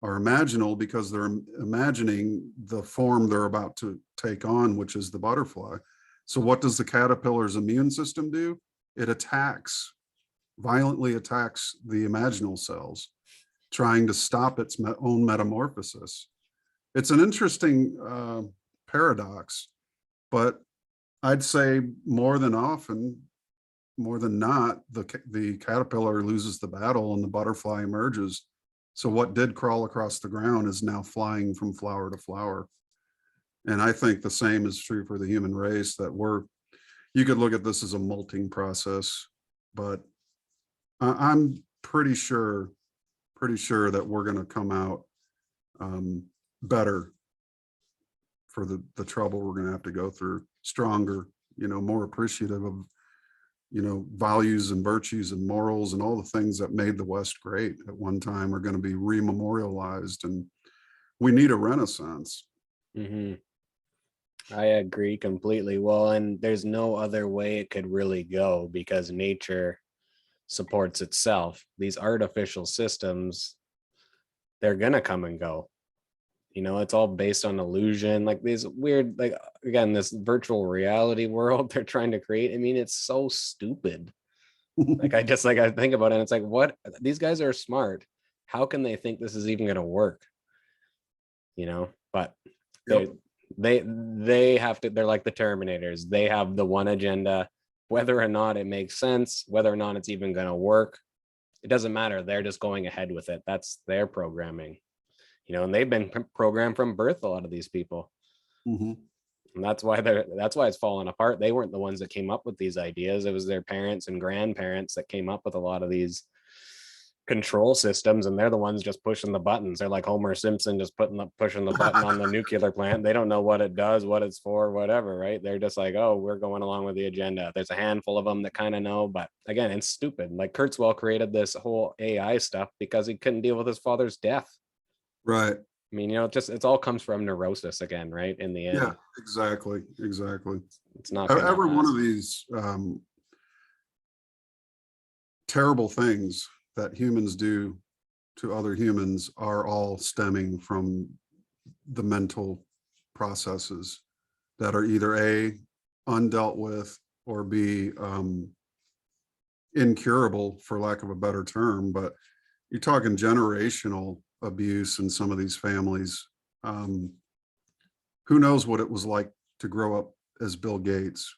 are imaginal because they're imagining the form they're about to take on, which is the butterfly. So what does the caterpillar's immune system do? It violently attacks the imaginal cells, trying to stop its own metamorphosis. It's an interesting paradox, but I'd say more than not, the caterpillar loses the battle and the butterfly emerges. So what did crawl across the ground is now flying from flower to flower. And I think the same is true for the human race, that you could look at this as a molting process, but I'm pretty sure that we're going to come out better for the trouble we're going to have to go through, stronger, more appreciative of values and virtues and morals and all the things that made the West great at one time are going to be rememorialized, and we need a renaissance. Mm-hmm. I agree completely. Well, and there's no other way it could really go because nature supports itself. These artificial systems, they're gonna come and go. It's all based on illusion, like these weird, like again, this virtual reality world they're trying to create. I mean, it's so stupid. Like I think about it and it's like, what? These guys are smart. How can they think this is even gonna work? But Yep. they have to, they're like the Terminators. They have the one agenda, whether or not it makes sense, whether or not it's even going to work, it doesn't matter. They're just going ahead with it. That's their programming, and they've been programmed from birth, a lot of these people. Mm-hmm. And that's why it's falling apart. They weren't the ones that came up with these ideas. It was their parents and grandparents that came up with a lot of these control systems, and they're the ones just pushing the buttons. They're like Homer Simpson just pushing the button on the nuclear plant. They don't know what it does, what it's for, whatever, right? They're just like, oh, we're going along with the agenda. There's a handful of them that kind of know, but again, it's stupid. Like Kurzweil created this whole AI stuff because he couldn't deal with his father's death. Right. I mean, it all comes from neurosis again, right? In the end. Yeah, exactly. It's not every one of these terrible things that humans do to other humans are all stemming from the mental processes that are either A, undealt with, or B, incurable, for lack of a better term. But you're talking generational abuse in some of these families. Who knows what it was like to grow up as Bill Gates?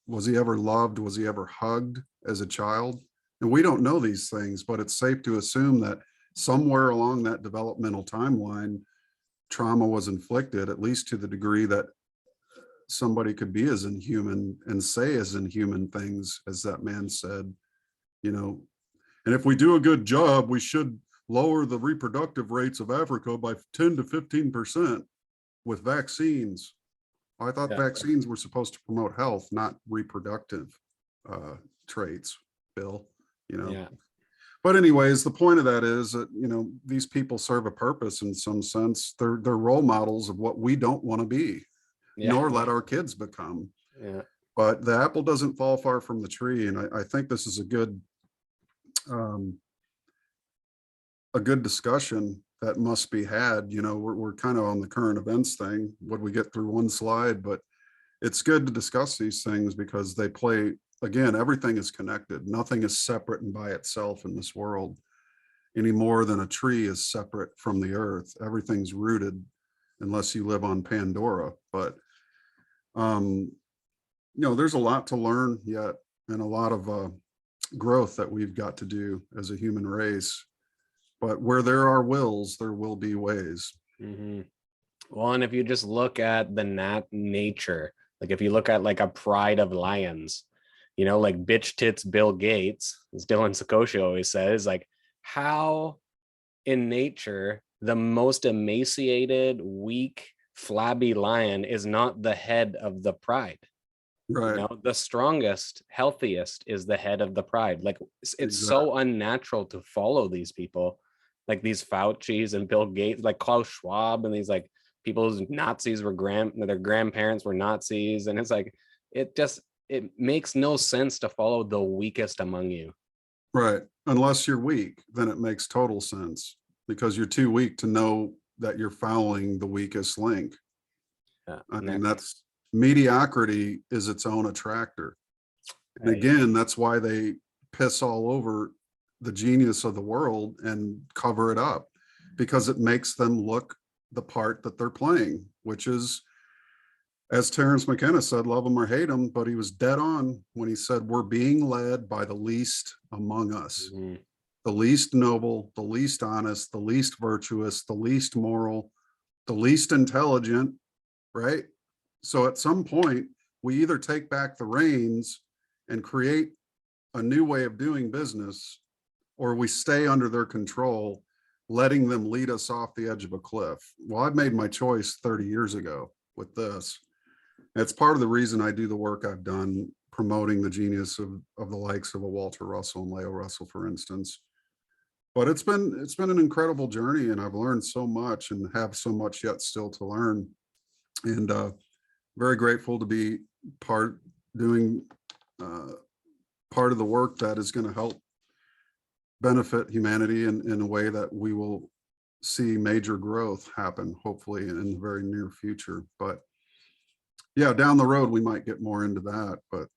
Was he ever loved? Was he ever hugged as a child? And we don't know these things, but it's safe to assume that somewhere along that developmental timeline, trauma was inflicted, at least to the degree that somebody could be as inhuman and say as inhuman things as that man said, and if we do a good job, we should lower the reproductive rates of Africa by 10 to 15% with vaccines. I thought vaccines were supposed to promote health, not reproductive traits, Bill. Yeah. But anyways, the point of that is that these people serve a purpose in some sense. They're role models of what we don't want to be, nor let our kids become. Yeah. But the apple doesn't fall far from the tree, and I think this is a good discussion that must be had. We're kind of on the current events thing. Would we get through one slide? But it's good to discuss these things because they play. Again, everything is connected. Nothing is separate and by itself in this world any more than a tree is separate from the earth. Everything's rooted unless you live on Pandora. But, there's a lot to learn yet and a lot of growth that we've got to do as a human race. But where there are wills, there will be ways. Mm-hmm. Well, and if you just look at the nature, like if you look at like a pride of lions, like bitch tits Bill Gates, as Dylan Sakoshi always says, like how in nature the most emaciated, weak, flabby lion is not the head of the pride. Right. The strongest, healthiest is the head of the pride. Like it's so unnatural to follow these people, like these Fauci's and Bill Gates, like Klaus Schwab, and these like people whose Nazis were their grandparents were Nazis, and it's like it makes no sense to follow the weakest among you. Right. Unless you're weak, then it makes total sense because you're too weak to know that you're following the weakest link. I mean, that's mediocrity is its own attractor. And again, that's why they piss all over the genius of the world and cover it up, because it makes them look the part that they're playing, which is, as Terence McKenna said, love them or hate them, but he was dead on when he said, we're being led by the least among us. Mm-hmm. The least noble, the least honest, the least virtuous, the least moral, the least intelligent, right? So at some point, we either take back the reins and create a new way of doing business, or we stay under their control, letting them lead us off the edge of a cliff. Well, I've made my choice 30 years ago with this. It's part of the reason I do the work I've done promoting the genius of the likes of a Walter Russell and Leo Russell, for instance. But it's been an incredible journey, and I've learned so much and have so much yet still to learn. And very grateful to be doing part of the work that is going to help benefit humanity in a way that we will see major growth happen, hopefully in the very near future. But yeah, down the road, we might get more into that. But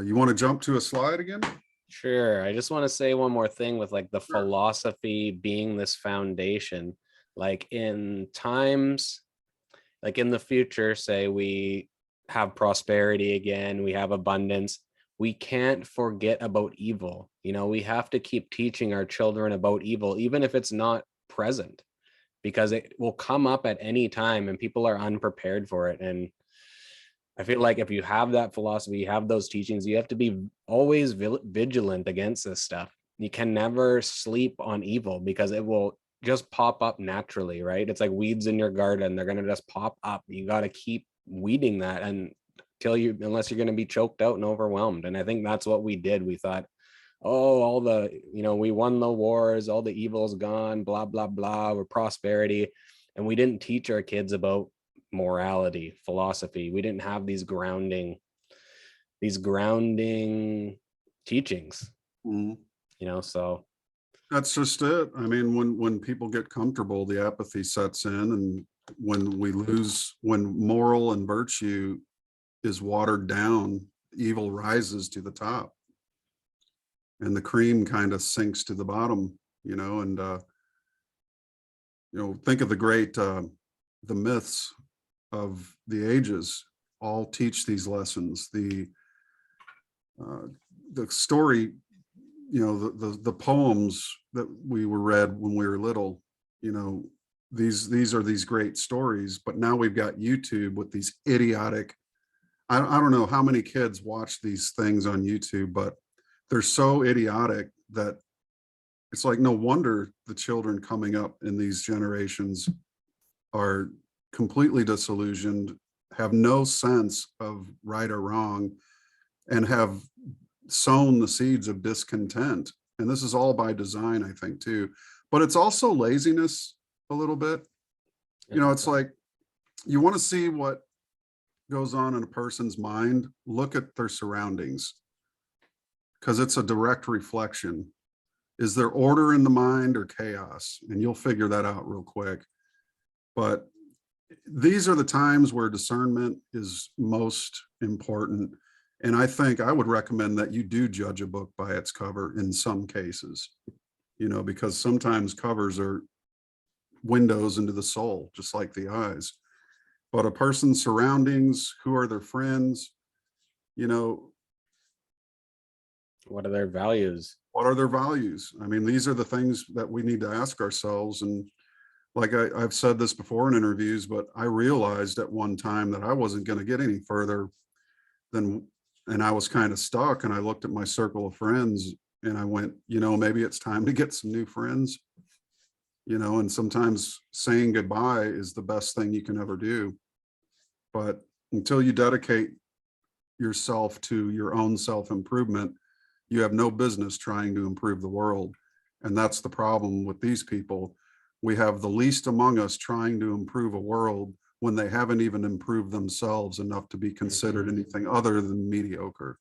you want to jump to a slide again? Sure. I just want to say one more thing with like the philosophy being this foundation, like in times, like in the future, say we have prosperity again, we have abundance. We can't forget about evil. You know, we have to keep teaching our children about evil, even if it's not present, because it will come up at any time and people are unprepared for it. And I feel like if you have that philosophy, you have those teachings, you have to be always vigilant against this stuff. You can never sleep on evil because it will just pop up naturally, right? It's like weeds in your garden. They're going to just pop up. You got to keep weeding that unless you're going to be choked out and overwhelmed. And I think that's what we did. We thought, oh, all the, we won the wars, all the evil's gone, blah, blah, blah, we're prosperity. And we didn't teach our kids about morality, philosophy. We didn't have these grounding teachings, so. That's just it. I mean, when people get comfortable, the apathy sets in, and when moral and virtue is watered down, evil rises to the top and the cream kind of sinks to the bottom, and think of the great the myths of the ages all teach these lessons. The story, the poems that we were read when we were little, these are these great stories. But now we've got YouTube with these idiotic, I don't know how many kids watch these things on YouTube, but they're so idiotic that it's like, no wonder the children coming up in these generations are completely disillusioned, have no sense of right or wrong, and have sown the seeds of discontent. And this is all by design, I think, too. But it's also laziness a little bit. It's like, you want to see what goes on in a person's mind, look at their surroundings, because it's a direct reflection. Is there order in the mind or chaos? And you'll figure that out real quick. But these are the times where discernment is most important. And I think I would recommend that you do judge a book by its cover in some cases, because sometimes covers are windows into the soul, just like the eyes. But a person's surroundings, who are their friends, what are their values? What are their values? I mean, these are the things that we need to ask ourselves. And like I've said this before in interviews, but I realized at one time that I wasn't going to get any further and I was kind of stuck. And I looked at my circle of friends and I went, maybe it's time to get some new friends, and sometimes saying goodbye is the best thing you can ever do. But until you dedicate yourself to your own self-improvement, you have no business trying to improve the world. And that's the problem with these people. We have the least among us trying to improve a world when they haven't even improved themselves enough to be considered anything other than mediocre.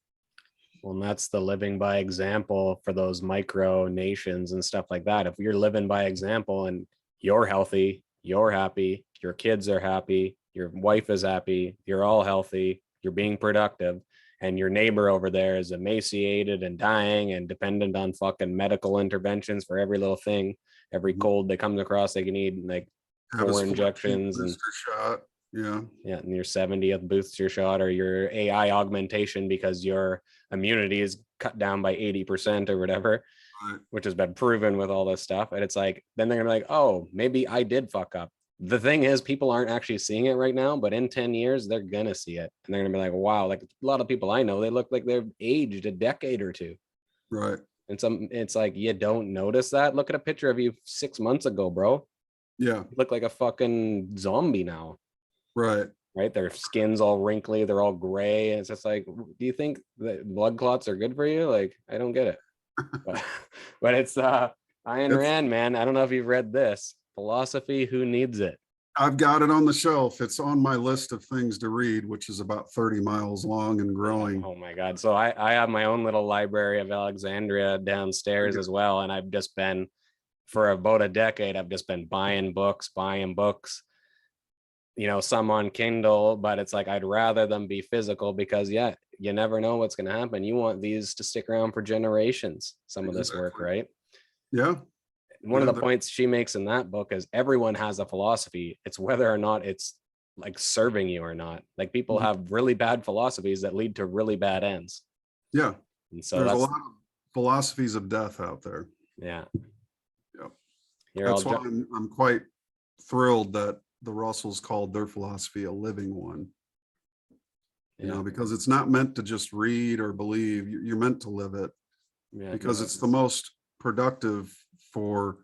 Well, and that's the living by example for those micro nations and stuff like that. If you're living by example and you're healthy, you're happy, your kids are happy, your wife is happy, you're all healthy, you're being productive, and your neighbor over there is emaciated and dying and dependent on fucking medical interventions for every little thing, every cold that comes across, they can need like 4 injections and shot. Yeah, and your 70th booster shot or your AI augmentation because your immunity is cut down by 80% or whatever, right. Which has been proven with all this stuff. And it's like, then they're gonna be like, oh, maybe I did fuck up. The thing is, people aren't actually seeing it right now, but in 10 years, they're gonna see it. And they're gonna be like, wow, like a lot of people I know, they look like they've aged a decade or two. Right. And it's like, you don't notice that. Look at a picture of you 6 months ago, bro. Yeah. You look like a fucking zombie now. Right. right? Their skin's all wrinkly, they're all gray. And it's just like, do you think that blood clots are good for you? Like, I don't get it. But, but it's Ayn It's, Rand, man. I don't know if you've read this. Philosophy, Who Needs It? I've got it on the shelf. It's on my list of things to read, which is about 30 miles long and growing. Oh my God. So I have my own little library of Alexandria downstairs as well. And I've just been, for about a decade, I've just been buying books, some on Kindle, but it's like I'd rather them be physical because yeah, you never know what's going to happen. You want these to stick around for generations, some of this work, right? Yeah. One of the points she makes in that book is everyone has a philosophy. It's whether or not it's like serving you or not. Like people have really bad philosophies that lead to really bad ends. Yeah. And so there's a lot of philosophies of death out there. Yeah. Yep. Here, That's why I'm quite thrilled that the Russells called their philosophy a living one. You know, because it's not meant to just read or believe. You're meant to live it, because it's the most productive for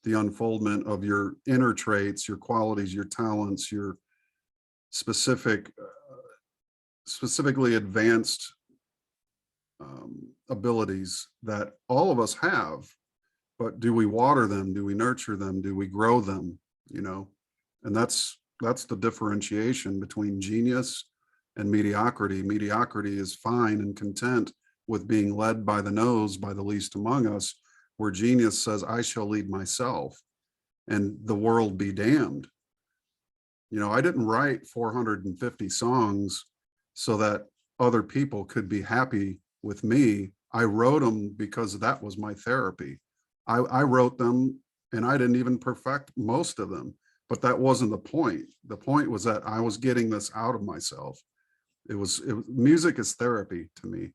the unfoldment of your inner traits, your qualities, your talents, your specifically advanced abilities that all of us have. But do we water them? Do we nurture them? Do we grow them? You know, and that's the differentiation between genius and mediocrity. Mediocrity is fine and content with being led by the nose by the least among us, where genius says, I shall lead myself and the world be damned. You know, I didn't write 450 songs so that other people could be happy with me. I wrote them because that was my therapy. I wrote them and I didn't even perfect most of them, but that wasn't the point. The point was that I was getting this out of myself. Music is therapy to me.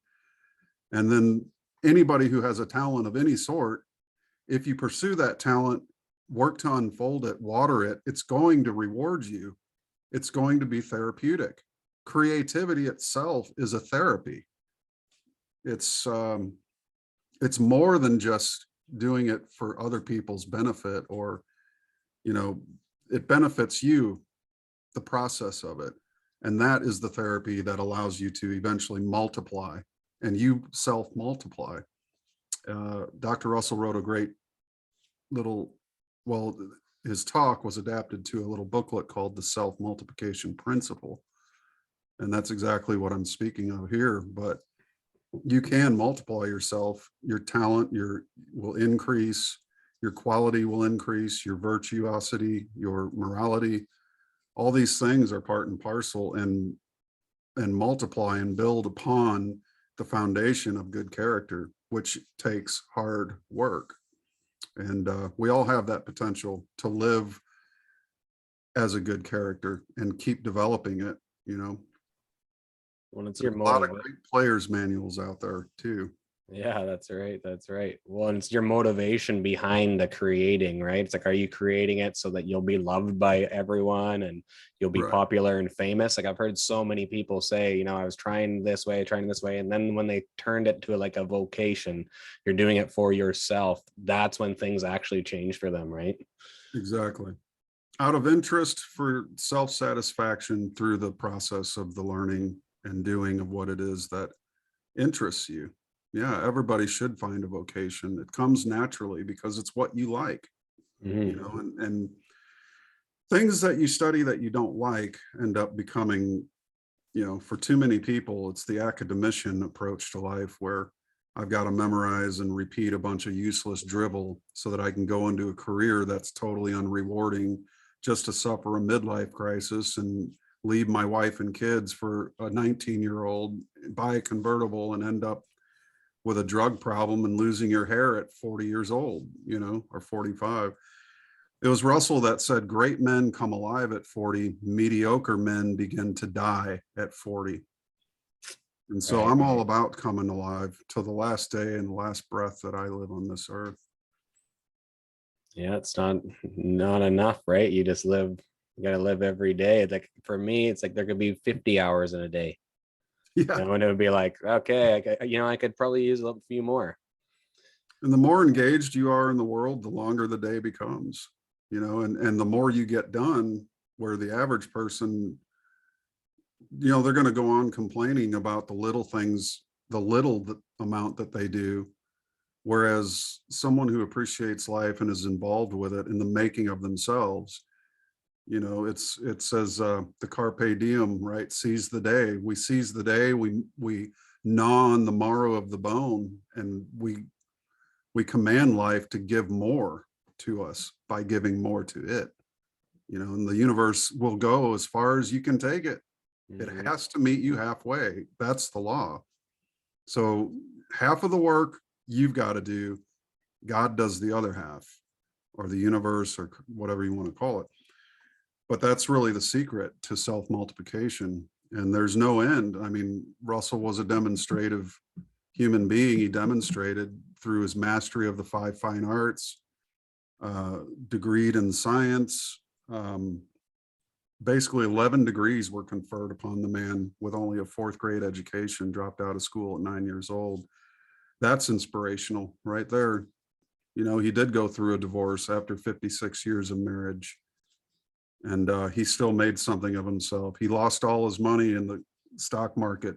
And then anybody who has a talent of any sort, if you pursue that talent, work to unfold it, water it, it's going to reward you. It's going to be therapeutic. Creativity itself is a therapy. It's more than just doing it for other people's benefit, or, you know, it benefits you, the process of it. And that is the therapy that allows you to eventually multiply, and you self-multiply. Dr. Russell wrote a great little, well, his talk was adapted to a little booklet called The Self-Multiplication Principle. And that's exactly what I'm speaking of here. But you can multiply yourself. Your talent will increase, your quality will increase, your virtuosity, your morality. All these things are part and parcel, and multiply and build upon the foundation of good character, which takes hard work. And we all have that potential to live as a good character and keep developing it, you know. Well, it's your a lot of great players manuals out there too. Yeah, that's right. That's right. Well, and it's your motivation behind the creating, right? It's like, are you creating it so that you'll be loved by everyone and you'll be popular and famous? Like I've heard so many people say, you know, I was trying this way. And then when they turned it to like a vocation, you're doing it for yourself. That's when things actually change for them, right? Exactly. Out of interest for self-satisfaction through the process of the learning and doing of what it is that interests you. Yeah, everybody should find a vocation. It comes naturally because it's what you like, you know, and things that you study that you don't like end up becoming, you know, for too many people, it's the academician approach to life where I've got to memorize and repeat a bunch of useless dribble so that I can go into a career that's totally unrewarding, just to suffer a midlife crisis and leave my wife and kids for a 19-year-old, buy a convertible and end up with a drug problem and losing your hair at 40 years old, you know, or 45. It was Russell that said, great men come alive at 40, mediocre men begin to die at 40. And so I'm all about coming alive till the last day and the last breath that I live on this earth. Yeah, it's not enough, right? You just live, you got to live every day. Like for me, it's like there could be 50 hours in a day. Yeah. You know, and it would be like, okay, I could probably use a few more. And the more engaged you are in the world, the longer the day becomes, you know, and the more you get done, where the average person they're going to go on complaining about the little things, the amount that they do. Whereas someone who appreciates life and is involved with it in the making of themselves, it says the carpe diem, right? Seize the day. We seize the day. We gnaw on the marrow of the bone, and we command life to give more to us by giving more to it. And the universe will go as far as you can take it. It has to meet you halfway. That's the law. So half of the work you've got to do, God does the other half, or the universe, or whatever you want to call it. But that's really the secret to self-multiplication. And there's no end. I mean, Russell was a demonstrative human being. He demonstrated through his mastery of the 5 fine arts, degreed in science. Basically 11 degrees were conferred upon the man with only a 4th grade education, dropped out of school at 9 years old. That's inspirational right there. He did go through a divorce after 56 years of marriage, and he still made something of himself. He lost all his money in the stock market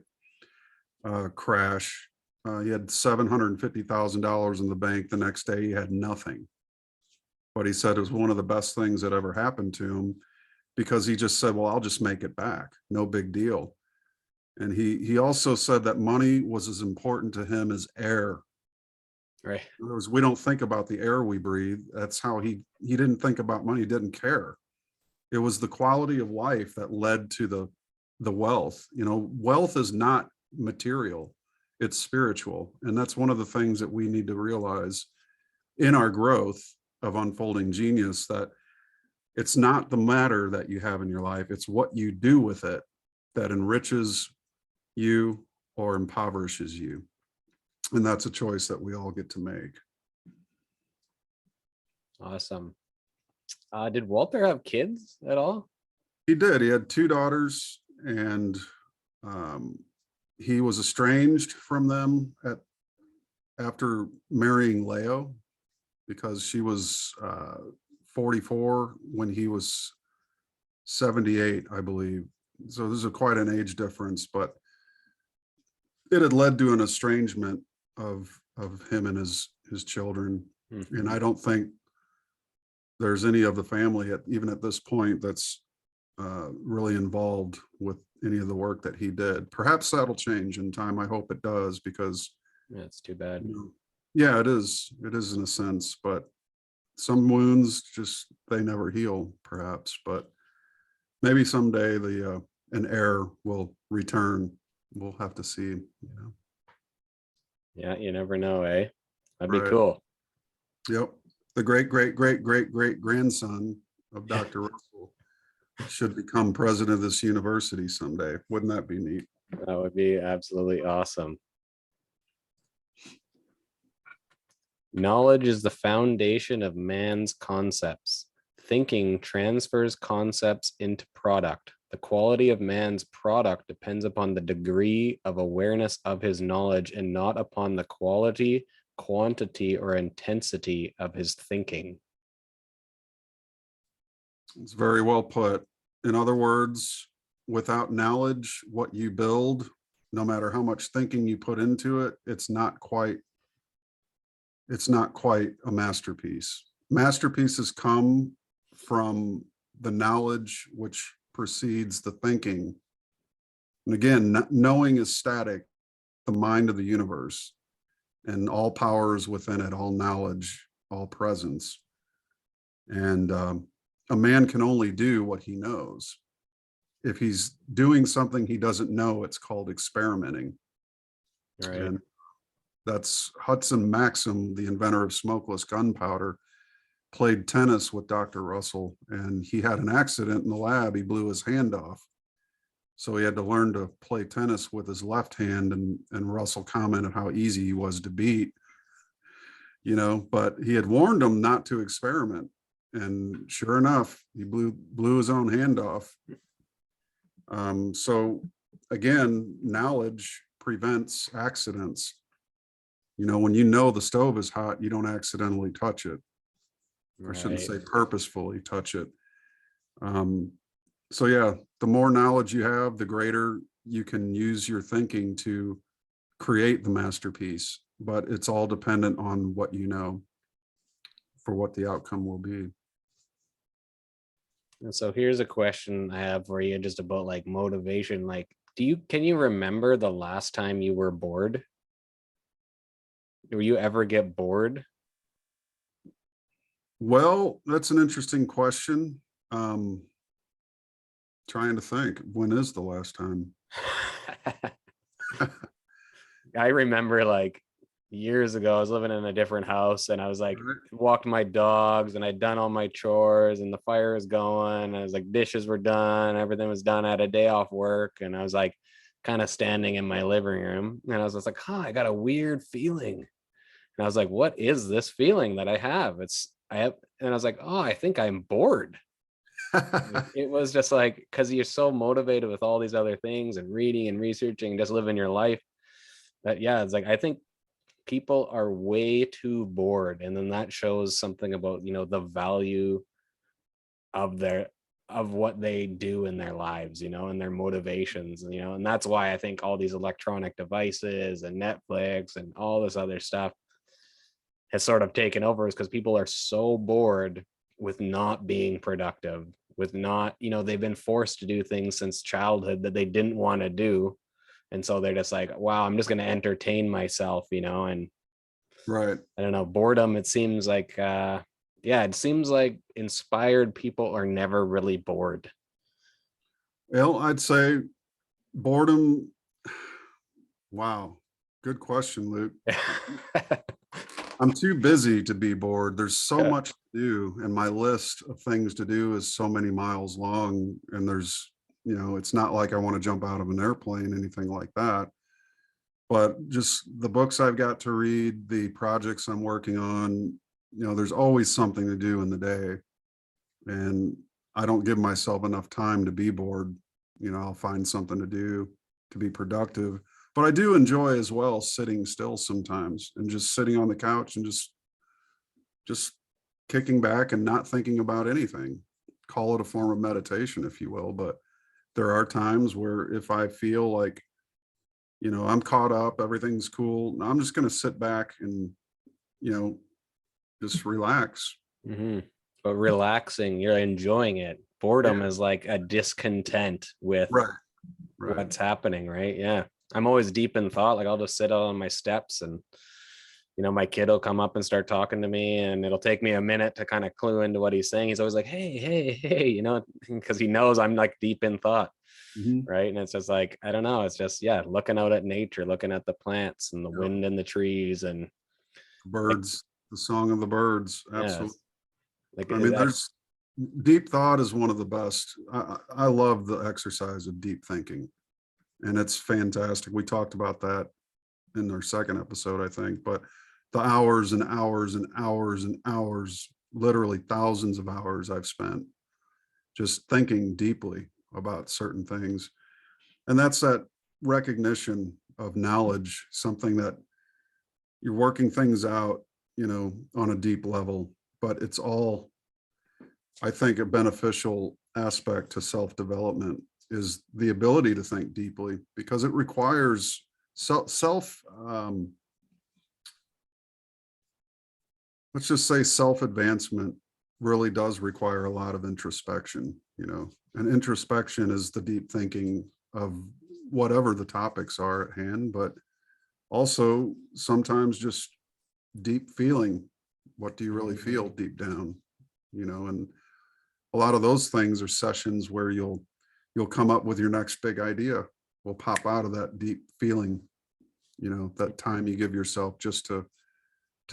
crash. He had $750,000 in the bank. The next day he had nothing. But he said it was one of the best things that ever happened to him, because he just said, well, I'll just make it back. No big deal. And he also said that money was as important to him as air. Right. In other words, we don't think about the air we breathe. That's how he didn't think about money. He didn't care. It was the quality of life that led to the wealth. Wealth is not material, it's spiritual. And that's one of the things that we need to realize in our growth of unfolding genius, that it's not the matter that you have in your life, it's what you do with it that enriches you or impoverishes you. And that's a choice that we all get to make. Awesome. Did Walter have kids at all? He did. He had 2 daughters, and he was estranged from them after marrying Leo, because she was 44 when he was 78, I believe. So there's quite an age difference, but it had led to an estrangement of him and his children. Mm-hmm. And I don't think there's any of the family, even at this point, that's really involved with any of the work that he did. Perhaps that'll change in time. I hope it does, because it's too bad. Yeah, it is in a sense, but some wounds they never heal, perhaps. But maybe someday an heir will return. We'll have to see. Yeah, you never know, eh? That'd Right. be cool. Yep. The great grandson of Dr. Russell should become president of this university someday. Wouldn't that be neat? That would be absolutely awesome. Knowledge is the foundation of man's concepts. Thinking transfers concepts into product. The quality of man's product depends upon the degree of awareness of his knowledge, and not upon the quality, quantity, or intensity of his thinking. It's very well put. In other words, without knowledge, what you build, no matter how much thinking you put into it, it's not quite a masterpiece. Masterpieces come from the knowledge which precedes the thinking. And again, knowing is static, the mind of the universe, and all powers within it, all knowledge, all presence. And a man can only do what he knows. If he's doing something he doesn't know, it's called experimenting. Right. And that's Hudson Maxim, the inventor of smokeless gunpowder, played tennis with Dr. Russell, and he had an accident in the lab. He blew his hand off. So he had to learn to play tennis with his left hand, and Russell commented how easy he was to beat, but he had warned him not to experiment. And sure enough, he blew his own hand off. So again, knowledge prevents accidents. When the stove is hot, you don't accidentally touch it. Right. I shouldn't say purposefully touch it. So yeah, the more knowledge you have, the greater you can use your thinking to create the masterpiece, but it's all dependent on what you know for what the outcome will be. And so here's a question I have for you just about like motivation. Like, can you remember the last time you were bored? Do you ever get bored? Well, that's an interesting question. Trying to think, when is the last time? I remember like years ago, I was living in a different house and I was like, walked my dogs and I'd done all my chores and the fire was going. And I was like, dishes were done, everything was done. I had a day off work and I was like, kind of standing in my living room and I was just like, I got a weird feeling. And I was like, what is this feeling that I have? And I was like, I think I'm bored. It was just like, because you're so motivated with all these other things and reading and researching and just living your life that, yeah, it's like, I think people are way too bored. And then that shows something about, the value of what they do in their lives, and their motivations, and that's why I think all these electronic devices and Netflix and all this other stuff has sort of taken over, is because people are so bored with not being productive, with not, they've been forced to do things since childhood that they didn't want to do. And so they're just like, wow, I'm just going to entertain myself, and Right. I don't know, boredom, it seems like, it seems like inspired people are never really bored. Well, I'd say boredom. Wow. Good question, Luke. I'm too busy to be bored. There's so Yeah. much to do, and my list of things to do is so many miles long. And there's, it's not like I want to jump out of an airplane, anything like that. But just the books I've got to read, the projects I'm working on, there's always something to do in the day. And I don't give myself enough time to be bored. I'll find something to do to be productive. But I do enjoy as well sitting still sometimes and just sitting on the couch and just kicking back and not thinking about anything. Call it a form of meditation, if you will. But there are times where if I feel like, I'm caught up, everything's cool, I'm just going to sit back and, just relax. Mm-hmm. But relaxing, you're enjoying it. Boredom is like a discontent with Right. what's happening, right? Yeah. I'm always deep in thought. Like I'll just sit out on my steps and, my kid will come up and start talking to me and it'll take me a minute to kind of clue into what he's saying. He's always like, hey, because he knows I'm like deep in thought. Mm-hmm. Right. And it's just like, I don't know. It's just, looking out at nature, looking at the plants and the wind and the trees and birds, the song of the birds. Absolutely. Like, I mean, there's deep thought is one of the best. I love the exercise of deep thinking, and it's fantastic. We talked about that in our second episode, I think, but the hours and hours and hours and hours, literally thousands of hours I've spent just thinking deeply about certain things. And that's that recognition of knowledge, something that you're working things out, on a deep level, but it's all, I think, a beneficial aspect to self-development is the ability to think deeply, because it requires let's just say self-advancement really does require a lot of introspection, and introspection is the deep thinking of whatever the topics are at hand, but also sometimes just deep feeling. What do you really feel deep down? And a lot of those things are sessions where you'll come up with your next big idea will pop out of that deep feeling, that time you give yourself just to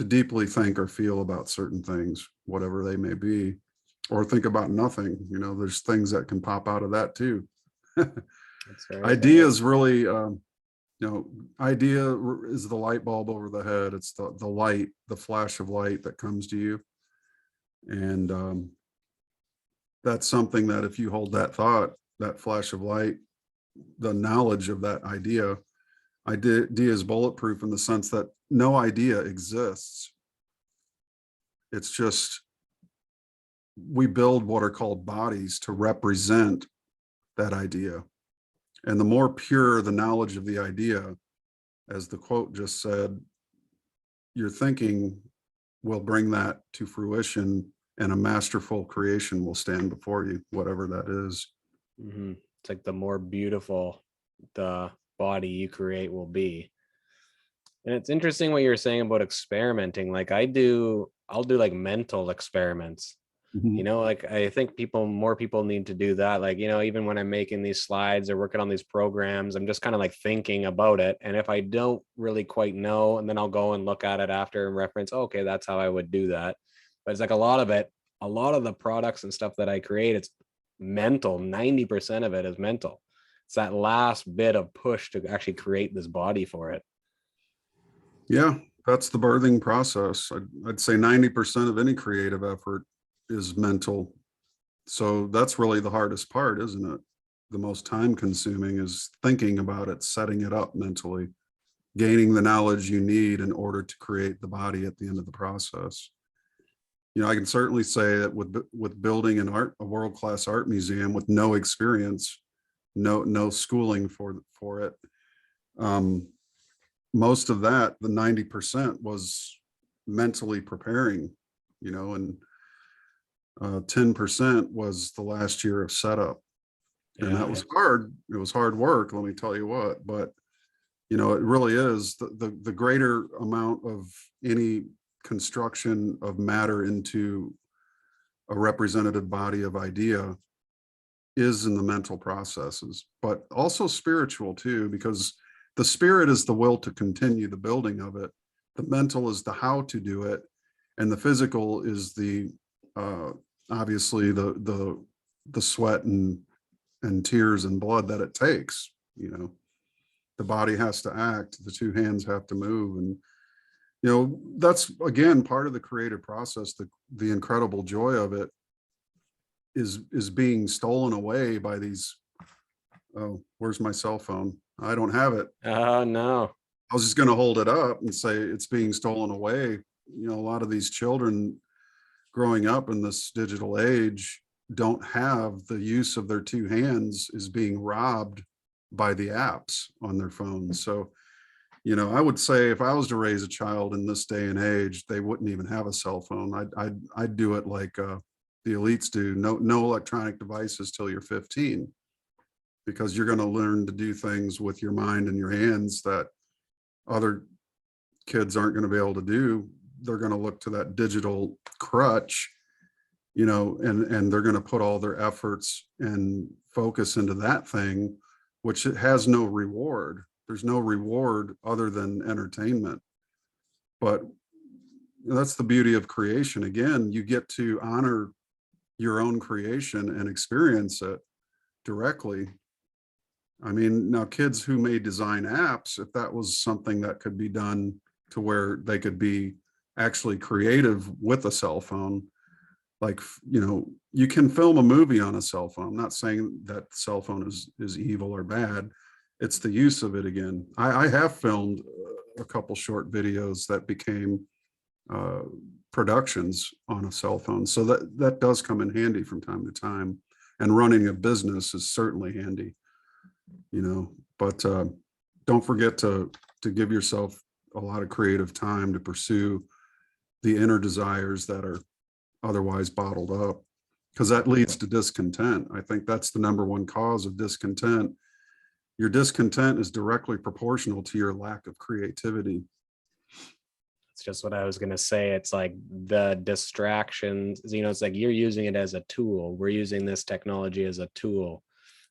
deeply think or feel about certain things, whatever they may be, or think about nothing. There's things that can pop out of that too. Ideas really, idea is the light bulb over the head. It's the light, the flash of light that comes to you. And that's something that if you hold that thought, that flash of light, the knowledge of that idea is bulletproof in the sense that no idea exists. It's just we build what are called bodies to represent that idea. And the more pure the knowledge of the idea, as the quote just said, your thinking will bring that to fruition, and a masterful creation will stand before you, whatever that is. Mm-hmm. It's like the more beautiful the body you create will be. And it's interesting what you're saying about experimenting. Like I'll do like mental experiments. You know, like I think more people need to do that. Like, you know, even when I'm making these slides or working on these programs, I'm just kind of like thinking about it. And if I don't really quite know, and then I'll go and look at it after and reference, oh, okay, that's how I would do that. But it's like a lot of the products and stuff that I create, it's mental. 90% of it is mental. It's that last bit of push to actually create this body for it. Yeah, that's the birthing process. I'd say 90% of any creative effort is mental. So that's really the hardest part, isn't it? The most time consuming is thinking about it, setting it up mentally, gaining the knowledge you need in order to create the body at the end of the process. You know, I can certainly say that with building a world-class art museum with no experience, no schooling for it, most of that, the 90%, was mentally preparing, you know, and 10% was the last year of setup. And that was hard. It was hard work, let me tell you what. But, you know, it really is the greater amount of any construction of matter into a representative body of idea is in the mental processes, but also spiritual too, because the spirit is the will to continue the building of it. The mental is the how to do it. And the physical is the obviously the sweat and tears and blood that it takes. You know, the body has to act, the two hands have to move, and you know, that's again part of the creative process. The incredible joy of it is being stolen away by these. Oh, where's my cell phone? I don't have it. Oh no. I was just going to hold it up and say it's being stolen away. You know, a lot of these children growing up in this digital age don't have the use of their two hands, is being robbed by the apps on their phones. So, you know, I would say if I was to raise a child in this day and age, they wouldn't even have a cell phone. I'd do it like the elites do. No electronic devices till you're 15, because you're going to learn to do things with your mind and your hands that other kids aren't going to be able to do. They're going to look to that digital crutch, you know, and they're going to put all their efforts and focus into that thing, which has no reward. There's no reward other than entertainment. But that's the beauty of creation. Again, you get to honor your own creation and experience it directly. I mean, now kids who may design apps, if that was something that could be done to where they could be actually creative with a cell phone, like, you know, you can film a movie on a cell phone. I'm not saying that cell phone is evil or bad. It's the use of it again. I have filmed a couple short videos that became productions on a cell phone. So that does come in handy from time to time. And running a business is certainly handy, you know, but don't forget to give yourself a lot of creative time to pursue the inner desires that are otherwise bottled up, because that leads to discontent. I think that's the number one cause of discontent. Your discontent is directly proportional to your lack of creativity. It's just what I was going to say. It's like the distractions, you know, it's like you're using it as a tool. We're using this technology as a tool.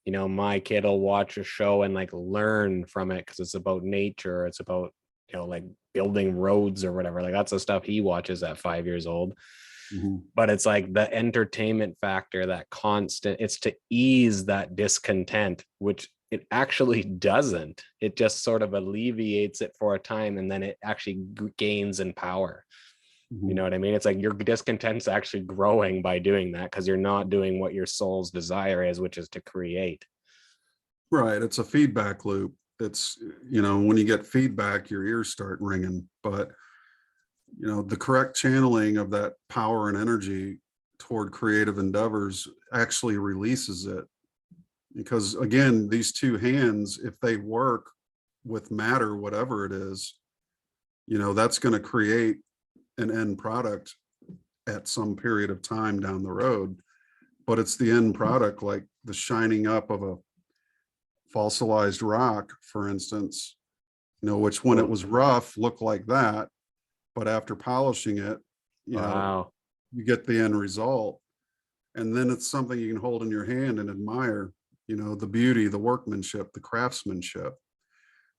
You know, my kid will watch a show and like learn from it because it's about nature. It's about, you know, like building roads or whatever. Like that's the stuff he watches at 5 years old. Mm-hmm. But it's like the entertainment factor, that constant, it's to ease that discontent, which it actually doesn't. It just sort of alleviates it for a time, and then it actually gains in power. Mm-hmm. You know what I mean? It's like your discontent's actually growing by doing that, because you're not doing what your soul's desire is, which is to create. Right. It's a feedback loop. It's, you know, when you get feedback, your ears start ringing. But, you know, the correct channeling of that power and energy toward creative endeavors actually releases it. Because again, these two hands, if they work with matter, whatever it is, that's going to create an end product at some period of time down the road. But it's the end product, like the shining up of a fossilized rock, for instance, which when it was rough looked like that, but after polishing it, Wow. you get the end result. And then it's something you can hold in your hand and admire, the beauty, the workmanship, the craftsmanship.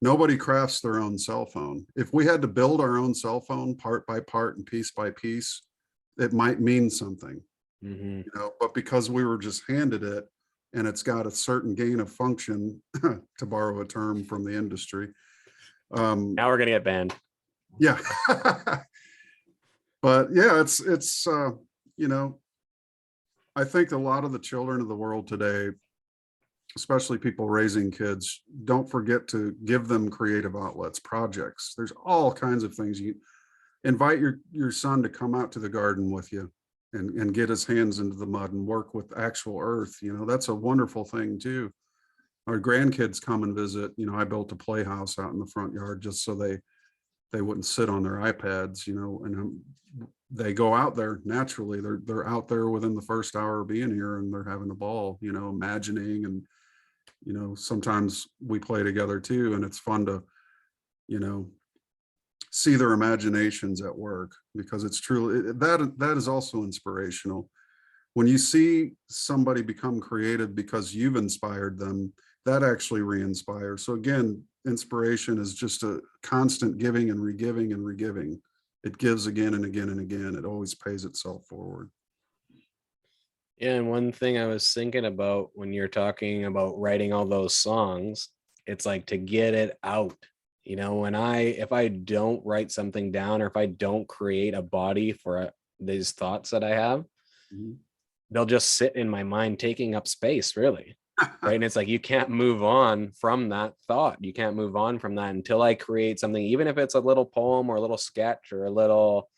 Nobody crafts their own cell phone. If we had to build our own cell phone part by part and piece by piece, it might mean something, but because we were just handed it and it's got a certain gain of function, to borrow a term from the industry. Now we're going to get banned. Yeah. But yeah, it's I think a lot of the children of the world today, especially people raising kids, don't forget to give them creative outlets, projects. There's all kinds of things. You invite your son to come out to the garden with you and get his hands into the mud and work with actual earth. That's a wonderful thing too. Our grandkids come and visit. I built a playhouse out in the front yard just so they wouldn't sit on their iPads, and they go out there naturally. They're out there within the first hour of being here, and they're having a ball, imagining, and sometimes we play together too, and it's fun to see their imaginations at work, because it's truly that is also inspirational. When you see somebody become creative because you've inspired them, that actually re-inspires. So again, inspiration is just a constant giving and regiving and regiving. It gives again and again and again. It always pays itself forward. Yeah, and one thing I was thinking about when you're talking about writing all those songs, it's like to get it out. If I don't write something down, or if I don't create a body for these thoughts that I have, they'll just sit in my mind, taking up space, really. Right. And it's like, you can't move on from that thought. You can't move on from that until I create something, even if it's a little poem or a little sketch or a little,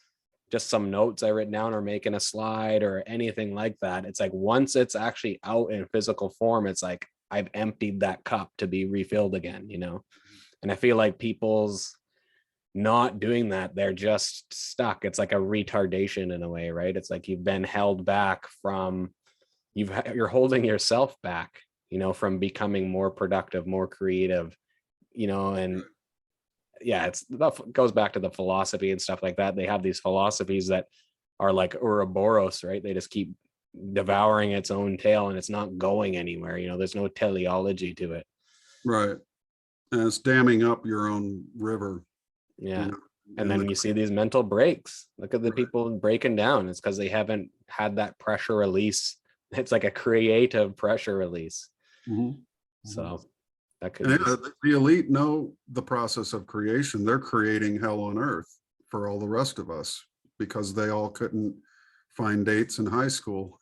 just some notes I written down or making a slide or anything like that. It's like, once it's actually out in physical form, it's like I've emptied that cup to be refilled again, And I feel like people's not doing that. They're just stuck. It's like a retardation in a way, right? It's like you've been held back from, you're holding yourself back, from becoming more productive, more creative, and yeah, it goes back to the philosophy and stuff like that. They have these philosophies that are like Ouroboros, right? They just keep devouring its own tail, and it's not going anywhere. There's no teleology to it. Right. And it's damming up your own river. Yeah. And then you see these mental breaks. Look at the people breaking down. It's because they haven't had that pressure release. It's like a creative pressure release. So that could be. The elite know the process of creation. They're creating hell on earth for all the rest of us, because they all couldn't find dates in high school.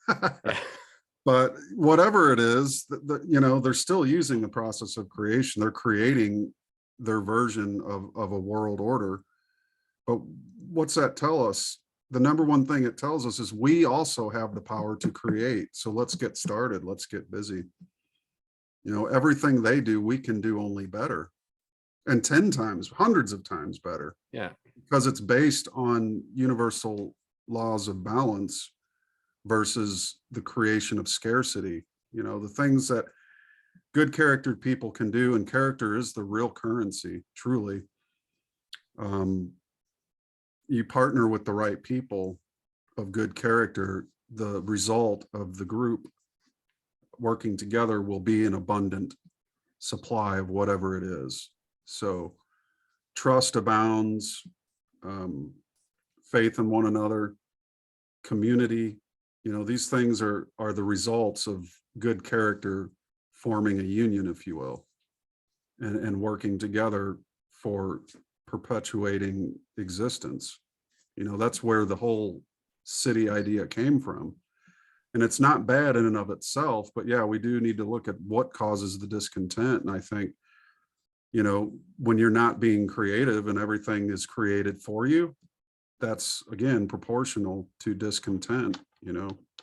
But whatever it is, they're still using the process of creation. They're creating their version of a world order. But what's that tell us? The number one thing it tells us is we also have the power to create. So let's get started. Let's get busy. Everything they do, we can do only better, and 10 times, hundreds of times better. Yeah. Because it's based on universal laws of balance versus the creation of scarcity. The things that good charactered people can do, and character is the real currency, truly. You partner with the right people of good character, the result of the group working together will be an abundant supply of whatever it is. So trust abounds, faith in one another, community, these things are the results of good character forming a union, if you will, and working together for perpetuating existence. That's where the whole city idea came from. And it's not bad in and of itself, but yeah, we do need to look at what causes the discontent. And I think, when you're not being creative and everything is created for you, that's again proportional to discontent,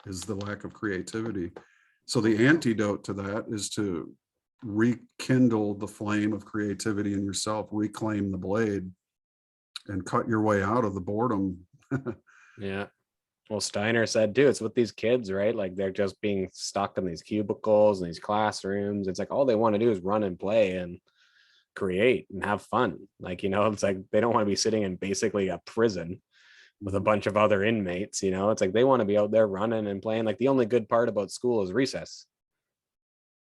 is the lack of creativity. So the antidote to that is to rekindle the flame of creativity in yourself, reclaim the blade, and cut your way out of the boredom. Yeah. Well, Steiner said too, it's with these kids, right? Like they're just being stuck in these cubicles and these classrooms. It's like all they want to do is run and play and create and have fun. Like, it's like they don't want to be sitting in basically a prison with a bunch of other inmates. It's like they want to be out there running and playing. Like the only good part about school is recess.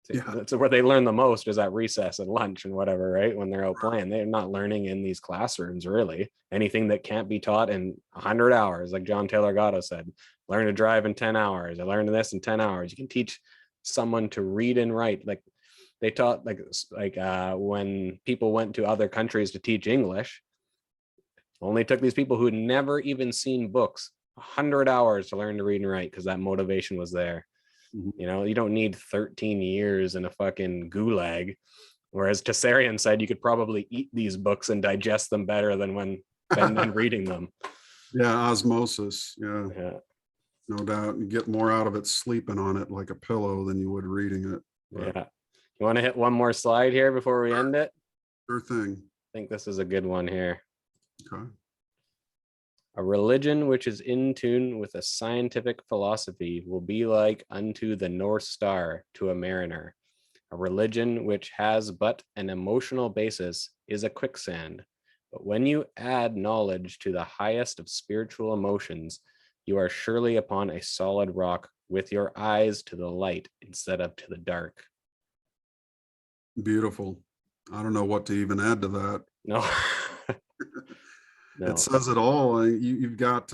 Yeah. That's where they learn the most, is at recess and lunch and whatever, right? When they're out playing, they're not learning in these classrooms really. Anything that can't be taught in 100 hours, like John Taylor Gatto said, learn to drive in 10 hours. I learned this in 10 hours. You can teach someone to read and write. Like they taught, like when people went to other countries to teach English, only took these people who'd never even seen books 100 hours to learn to read and write, because that motivation was there. You don't need 13 years in a fucking gulag. Whereas Tessarian said you could probably eat these books and digest them better than reading them. Yeah, osmosis. Yeah, Yeah. No doubt. You get more out of it sleeping on it like a pillow than you would reading it. But yeah. You want to hit one more slide here before we end it? Sure thing. I think this is a good one here. Okay. A religion which is in tune with a scientific philosophy will be like unto the North Star to a mariner. A religion which has but an emotional basis is a quicksand. But when you add knowledge to the highest of spiritual emotions, you are surely upon a solid rock with your eyes to the light instead of to the dark. Beautiful. I don't know what to even add to that. No. No. It says it all. You've got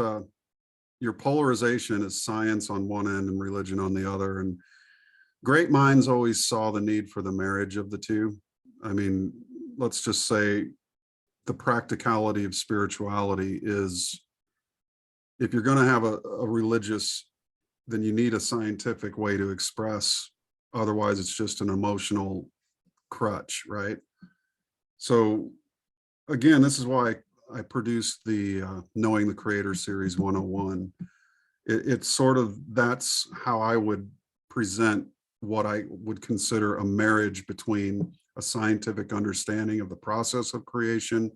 your polarization is science on one end and religion on the other. And great minds always saw the need for the marriage of the two. I mean, let's just say the practicality of spirituality is, if you're going to have a religious, then you need a scientific way to express. Otherwise, it's just an emotional crutch, right? So again, this is why I produced the Knowing the Creator Series 101. It's sort of, that's how I would present what I would consider a marriage between a scientific understanding of the process of creation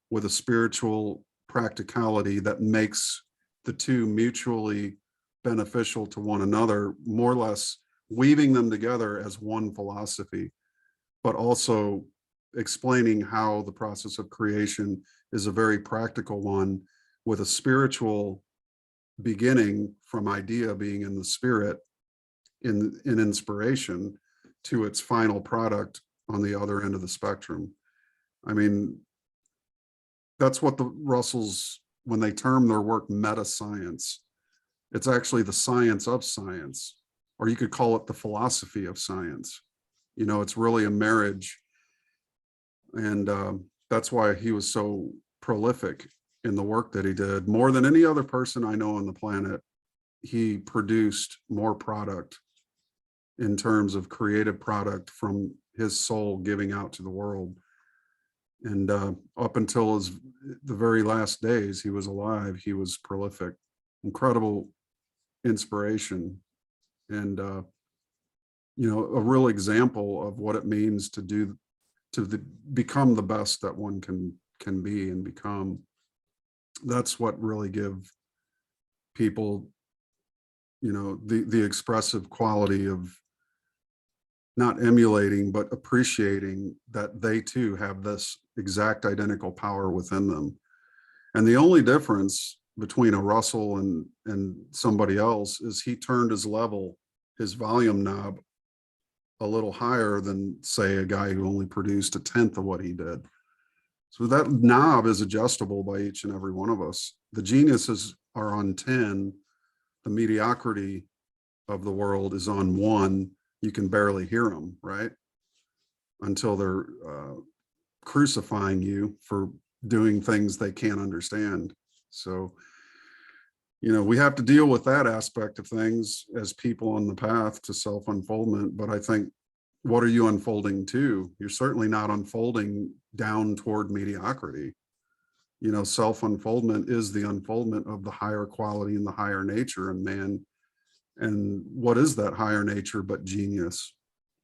with a spiritual practicality that makes the two mutually beneficial to one another, more or less weaving them together as one philosophy, but also explaining how the process of creation is a very practical one with a spiritual beginning from idea being in the spirit in inspiration to its final product on the other end of the spectrum. I mean, that's what the Russells, when they term their work meta science, it's actually the science of science, or you could call it the philosophy of science. It's really a marriage. And that's why he was so prolific in the work that he did. More than any other person I know on the planet, he produced more product in terms of creative product from his soul giving out to the world. And up until the very last days he was alive, he was prolific, incredible inspiration, and a real example of what it means to become the best that one can be and become. That's what really give people, the expressive quality of not emulating, but appreciating that they too have this exact identical power within them. And the only difference between a Russell and somebody else is he turned his volume knob a little higher than, say, a guy who only produced 1/10 of what he did. So that knob is adjustable by each and every one of us. The geniuses are on 10. The mediocrity of the world is on 1. You can barely hear them, right? Until they're crucifying you for doing things they can't understand. So, we have to deal with that aspect of things as people on the path to self-unfoldment. But I think, what are you unfolding to? You're certainly not unfolding down toward mediocrity. Self-unfoldment is the unfoldment of the higher quality and the higher nature in man. And what is that higher nature but genius?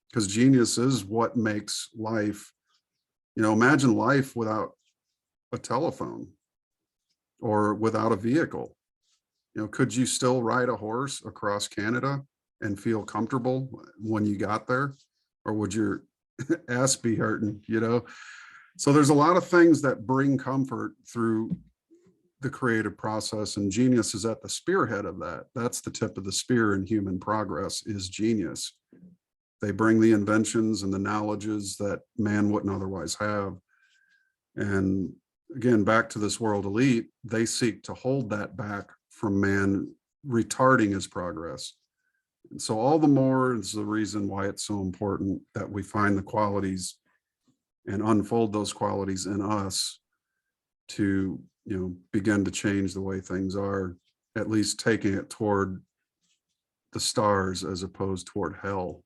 Because genius is what makes life, imagine life without a telephone or without a vehicle. Could you still ride a horse across Canada and feel comfortable when you got there? Or would your ass be hurting, So there's a lot of things that bring comfort through the creative process, and genius is at the spearhead of that. That's the tip of the spear in human progress, is genius. They bring the inventions and the knowledges that man wouldn't otherwise have. And again, back to this world elite, they seek to hold that back from man, retarding his progress. And so all the more is the reason why it's so important that we find the qualities and unfold those qualities in us to, begin to change the way things are, at least taking it toward the stars as opposed toward hell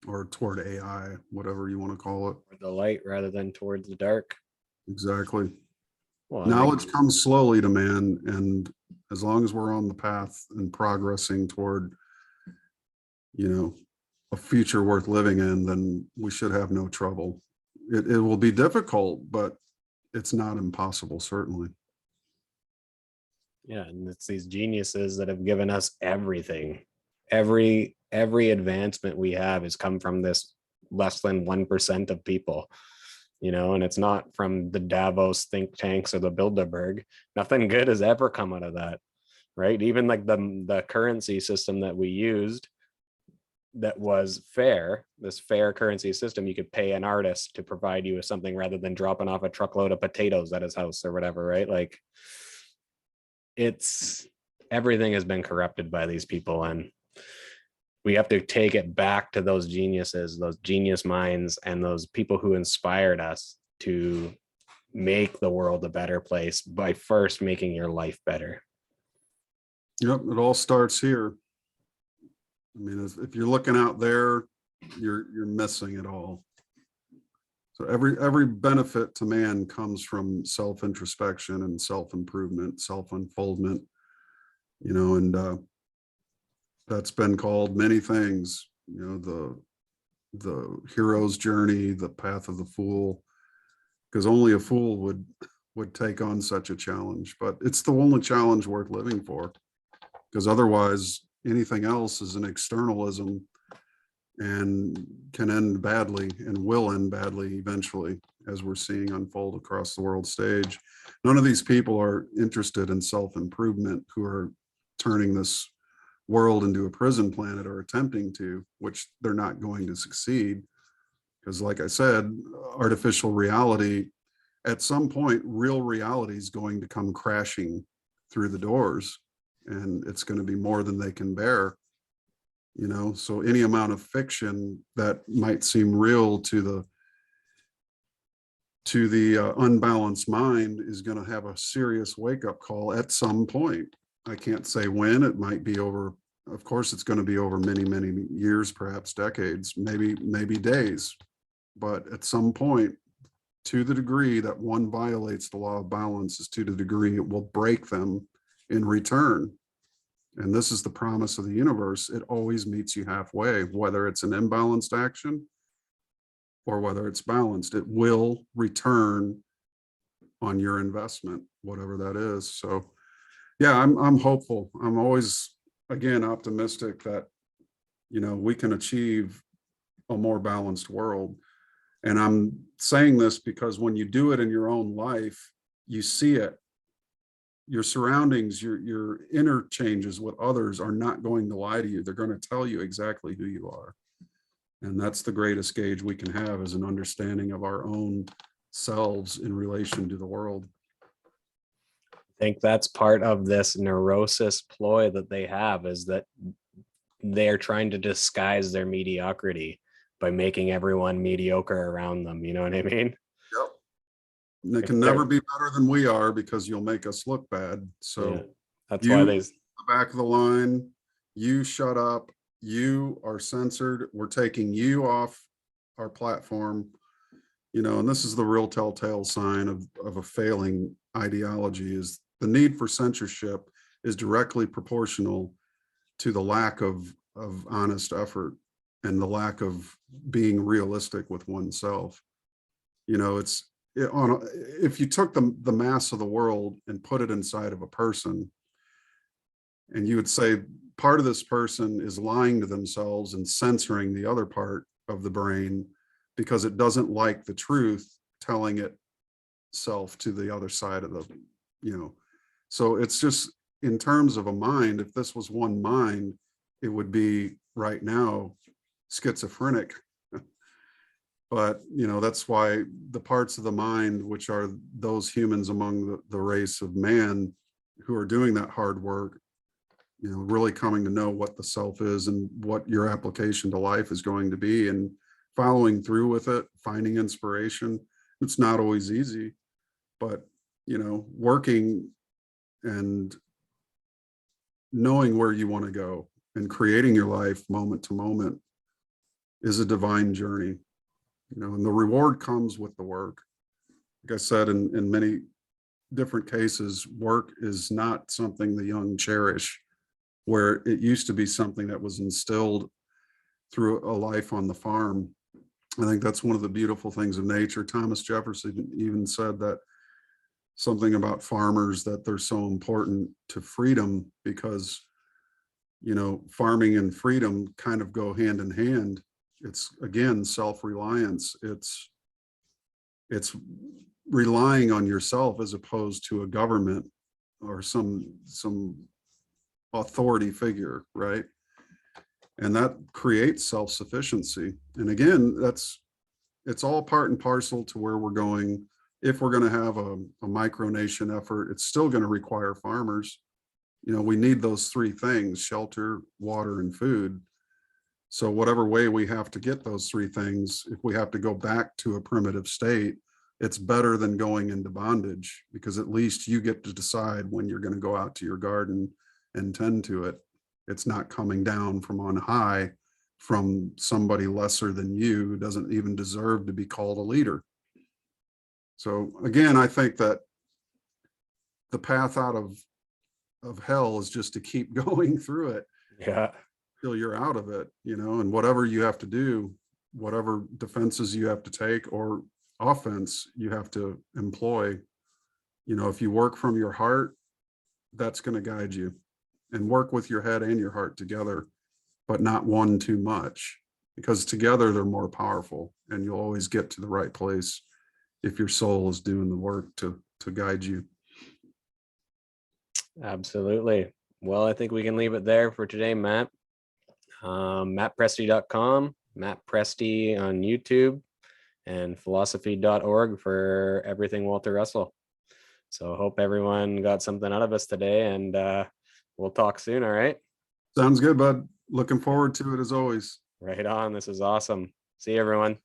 or toward AI, whatever you want to call it. Or the light rather than towards the dark. Exactly. Well, knowledge comes slowly to man, and as long as we're on the path and progressing toward, a future worth living in, then we should have no trouble. It will be difficult, but it's not impossible, certainly. Yeah, and it's these geniuses that have given us everything. Every advancement we have has come from this less than 1% of people, and it's not from the Davos think tanks or the Bilderberg. Nothing good has ever come out of that, right? Even like the currency system that we used that was fair, this fair currency system, you could pay an artist to provide you with something rather than dropping off a truckload of potatoes at his house or whatever, right? Like, everything has been corrupted by these people, and we have to take it back to those geniuses, those genius minds, and those people who inspired us to make the world a better place by first making your life better. Yep, it all starts here. I mean, if you're looking out there, you're missing it all. So every benefit to man comes from self-introspection and self-improvement, self-unfoldment, and that's been called many things, the hero's journey, the path of the fool, because only a fool would take on such a challenge. But it's the only challenge worth living for, because otherwise anything else is an externalism and can end badly and will end badly eventually, as we're seeing unfold across the world stage. None of these people are interested in self-improvement who are turning this world into a prison planet, or attempting to, which they're not going to succeed. Because like I said, artificial reality, at some point, real reality is going to come crashing through the doors, and it's going to be more than they can bear. So any amount of fiction that might seem real to the unbalanced mind is going to have a serious wake-up call at some point. I can't say when. It might be over. Of course, it's going to be over many, many years, perhaps decades, maybe days. But at some point, to the degree that one violates the law of balance, is to the degree it will break them in return. And this is the promise of the universe. It always meets you halfway, whether it's an imbalanced action or whether it's balanced. It will return on your investment, whatever that is. So yeah, I'm hopeful. I'm always, again, optimistic that, we can achieve a more balanced world. And I'm saying this because when you do it in your own life, you see it. Your surroundings, your interchanges with others are not going to lie to you. They're going to tell you exactly who you are. And that's the greatest gauge we can have, is an understanding of our own selves in relation to the world. I think that's part of this neurosis ploy that they have, is that they're trying to disguise their mediocrity by making everyone mediocre around them. You know what I mean? Yep. And they can never be better than we are, because you'll make us look bad. So yeah, that's why they, the back of the line, you shut up, you are censored, we're taking you off our platform, and this is the real telltale sign of a failing ideology, is the need for censorship is directly proportional to the lack of honest effort and the lack of being realistic with oneself. You know, if you took the mass of the world and put it inside of a person, and you would say part of this person is lying to themselves and censoring the other part of the brain because it doesn't like the truth telling itself to the other side of the, you know. So it's just, in terms of a mind, if this was one mind, it would be right now schizophrenic. But, you know, that's why the parts of the mind, which are those humans among the race of man who are doing that hard work, you know, really coming to know what the self is and what your application to life is going to be, and following through with it, finding inspiration. It's not always easy, but, you know, working and knowing where you want to go and creating your life moment to moment is a divine journey, you know, and the reward comes with the work. Like I said, in many different cases, work is not something the young cherish, where it used to be something that was instilled through a life on the farm. I think that's one of the beautiful things of nature. Thomas Jefferson even said that, something about farmers, that they're so important to freedom because, you know, farming and freedom kind of go hand in hand. It's, again, self-reliance. It's relying on yourself as opposed to a government or some authority figure, right? And that creates self-sufficiency. And again, it's all part and parcel to where we're going. If we're going to have a micronation effort, it's still going to require farmers. You know, we need those three things: shelter, water, and food. So whatever way we have to get those three things, if we have to go back to a primitive state, it's better than going into bondage, because at least you get to decide when you're going to go out to your garden and tend to it. It's not coming down from on high from somebody lesser than you who doesn't even deserve to be called a leader. So again, I think that the path out of hell is just to keep going through it. Yeah. Till you're out of it, you know, and whatever you have to do, whatever defenses you have to take or offense you have to employ, you know, if you work from your heart, that's going to guide you. And work with your head and your heart together, but not one too much, because together they're more powerful, and you'll always get to the right place if your soul is doing the work to guide you. Absolutely. Well, I think we can leave it there for today, Matt. MattPresti.com, Matt Presti on YouTube, and philosophy.org for everything Walter Russell. So hope everyone got something out of us today, and we'll talk soon. All right. Sounds good, bud. Looking forward to it as always. Right on. This is awesome. See you, everyone.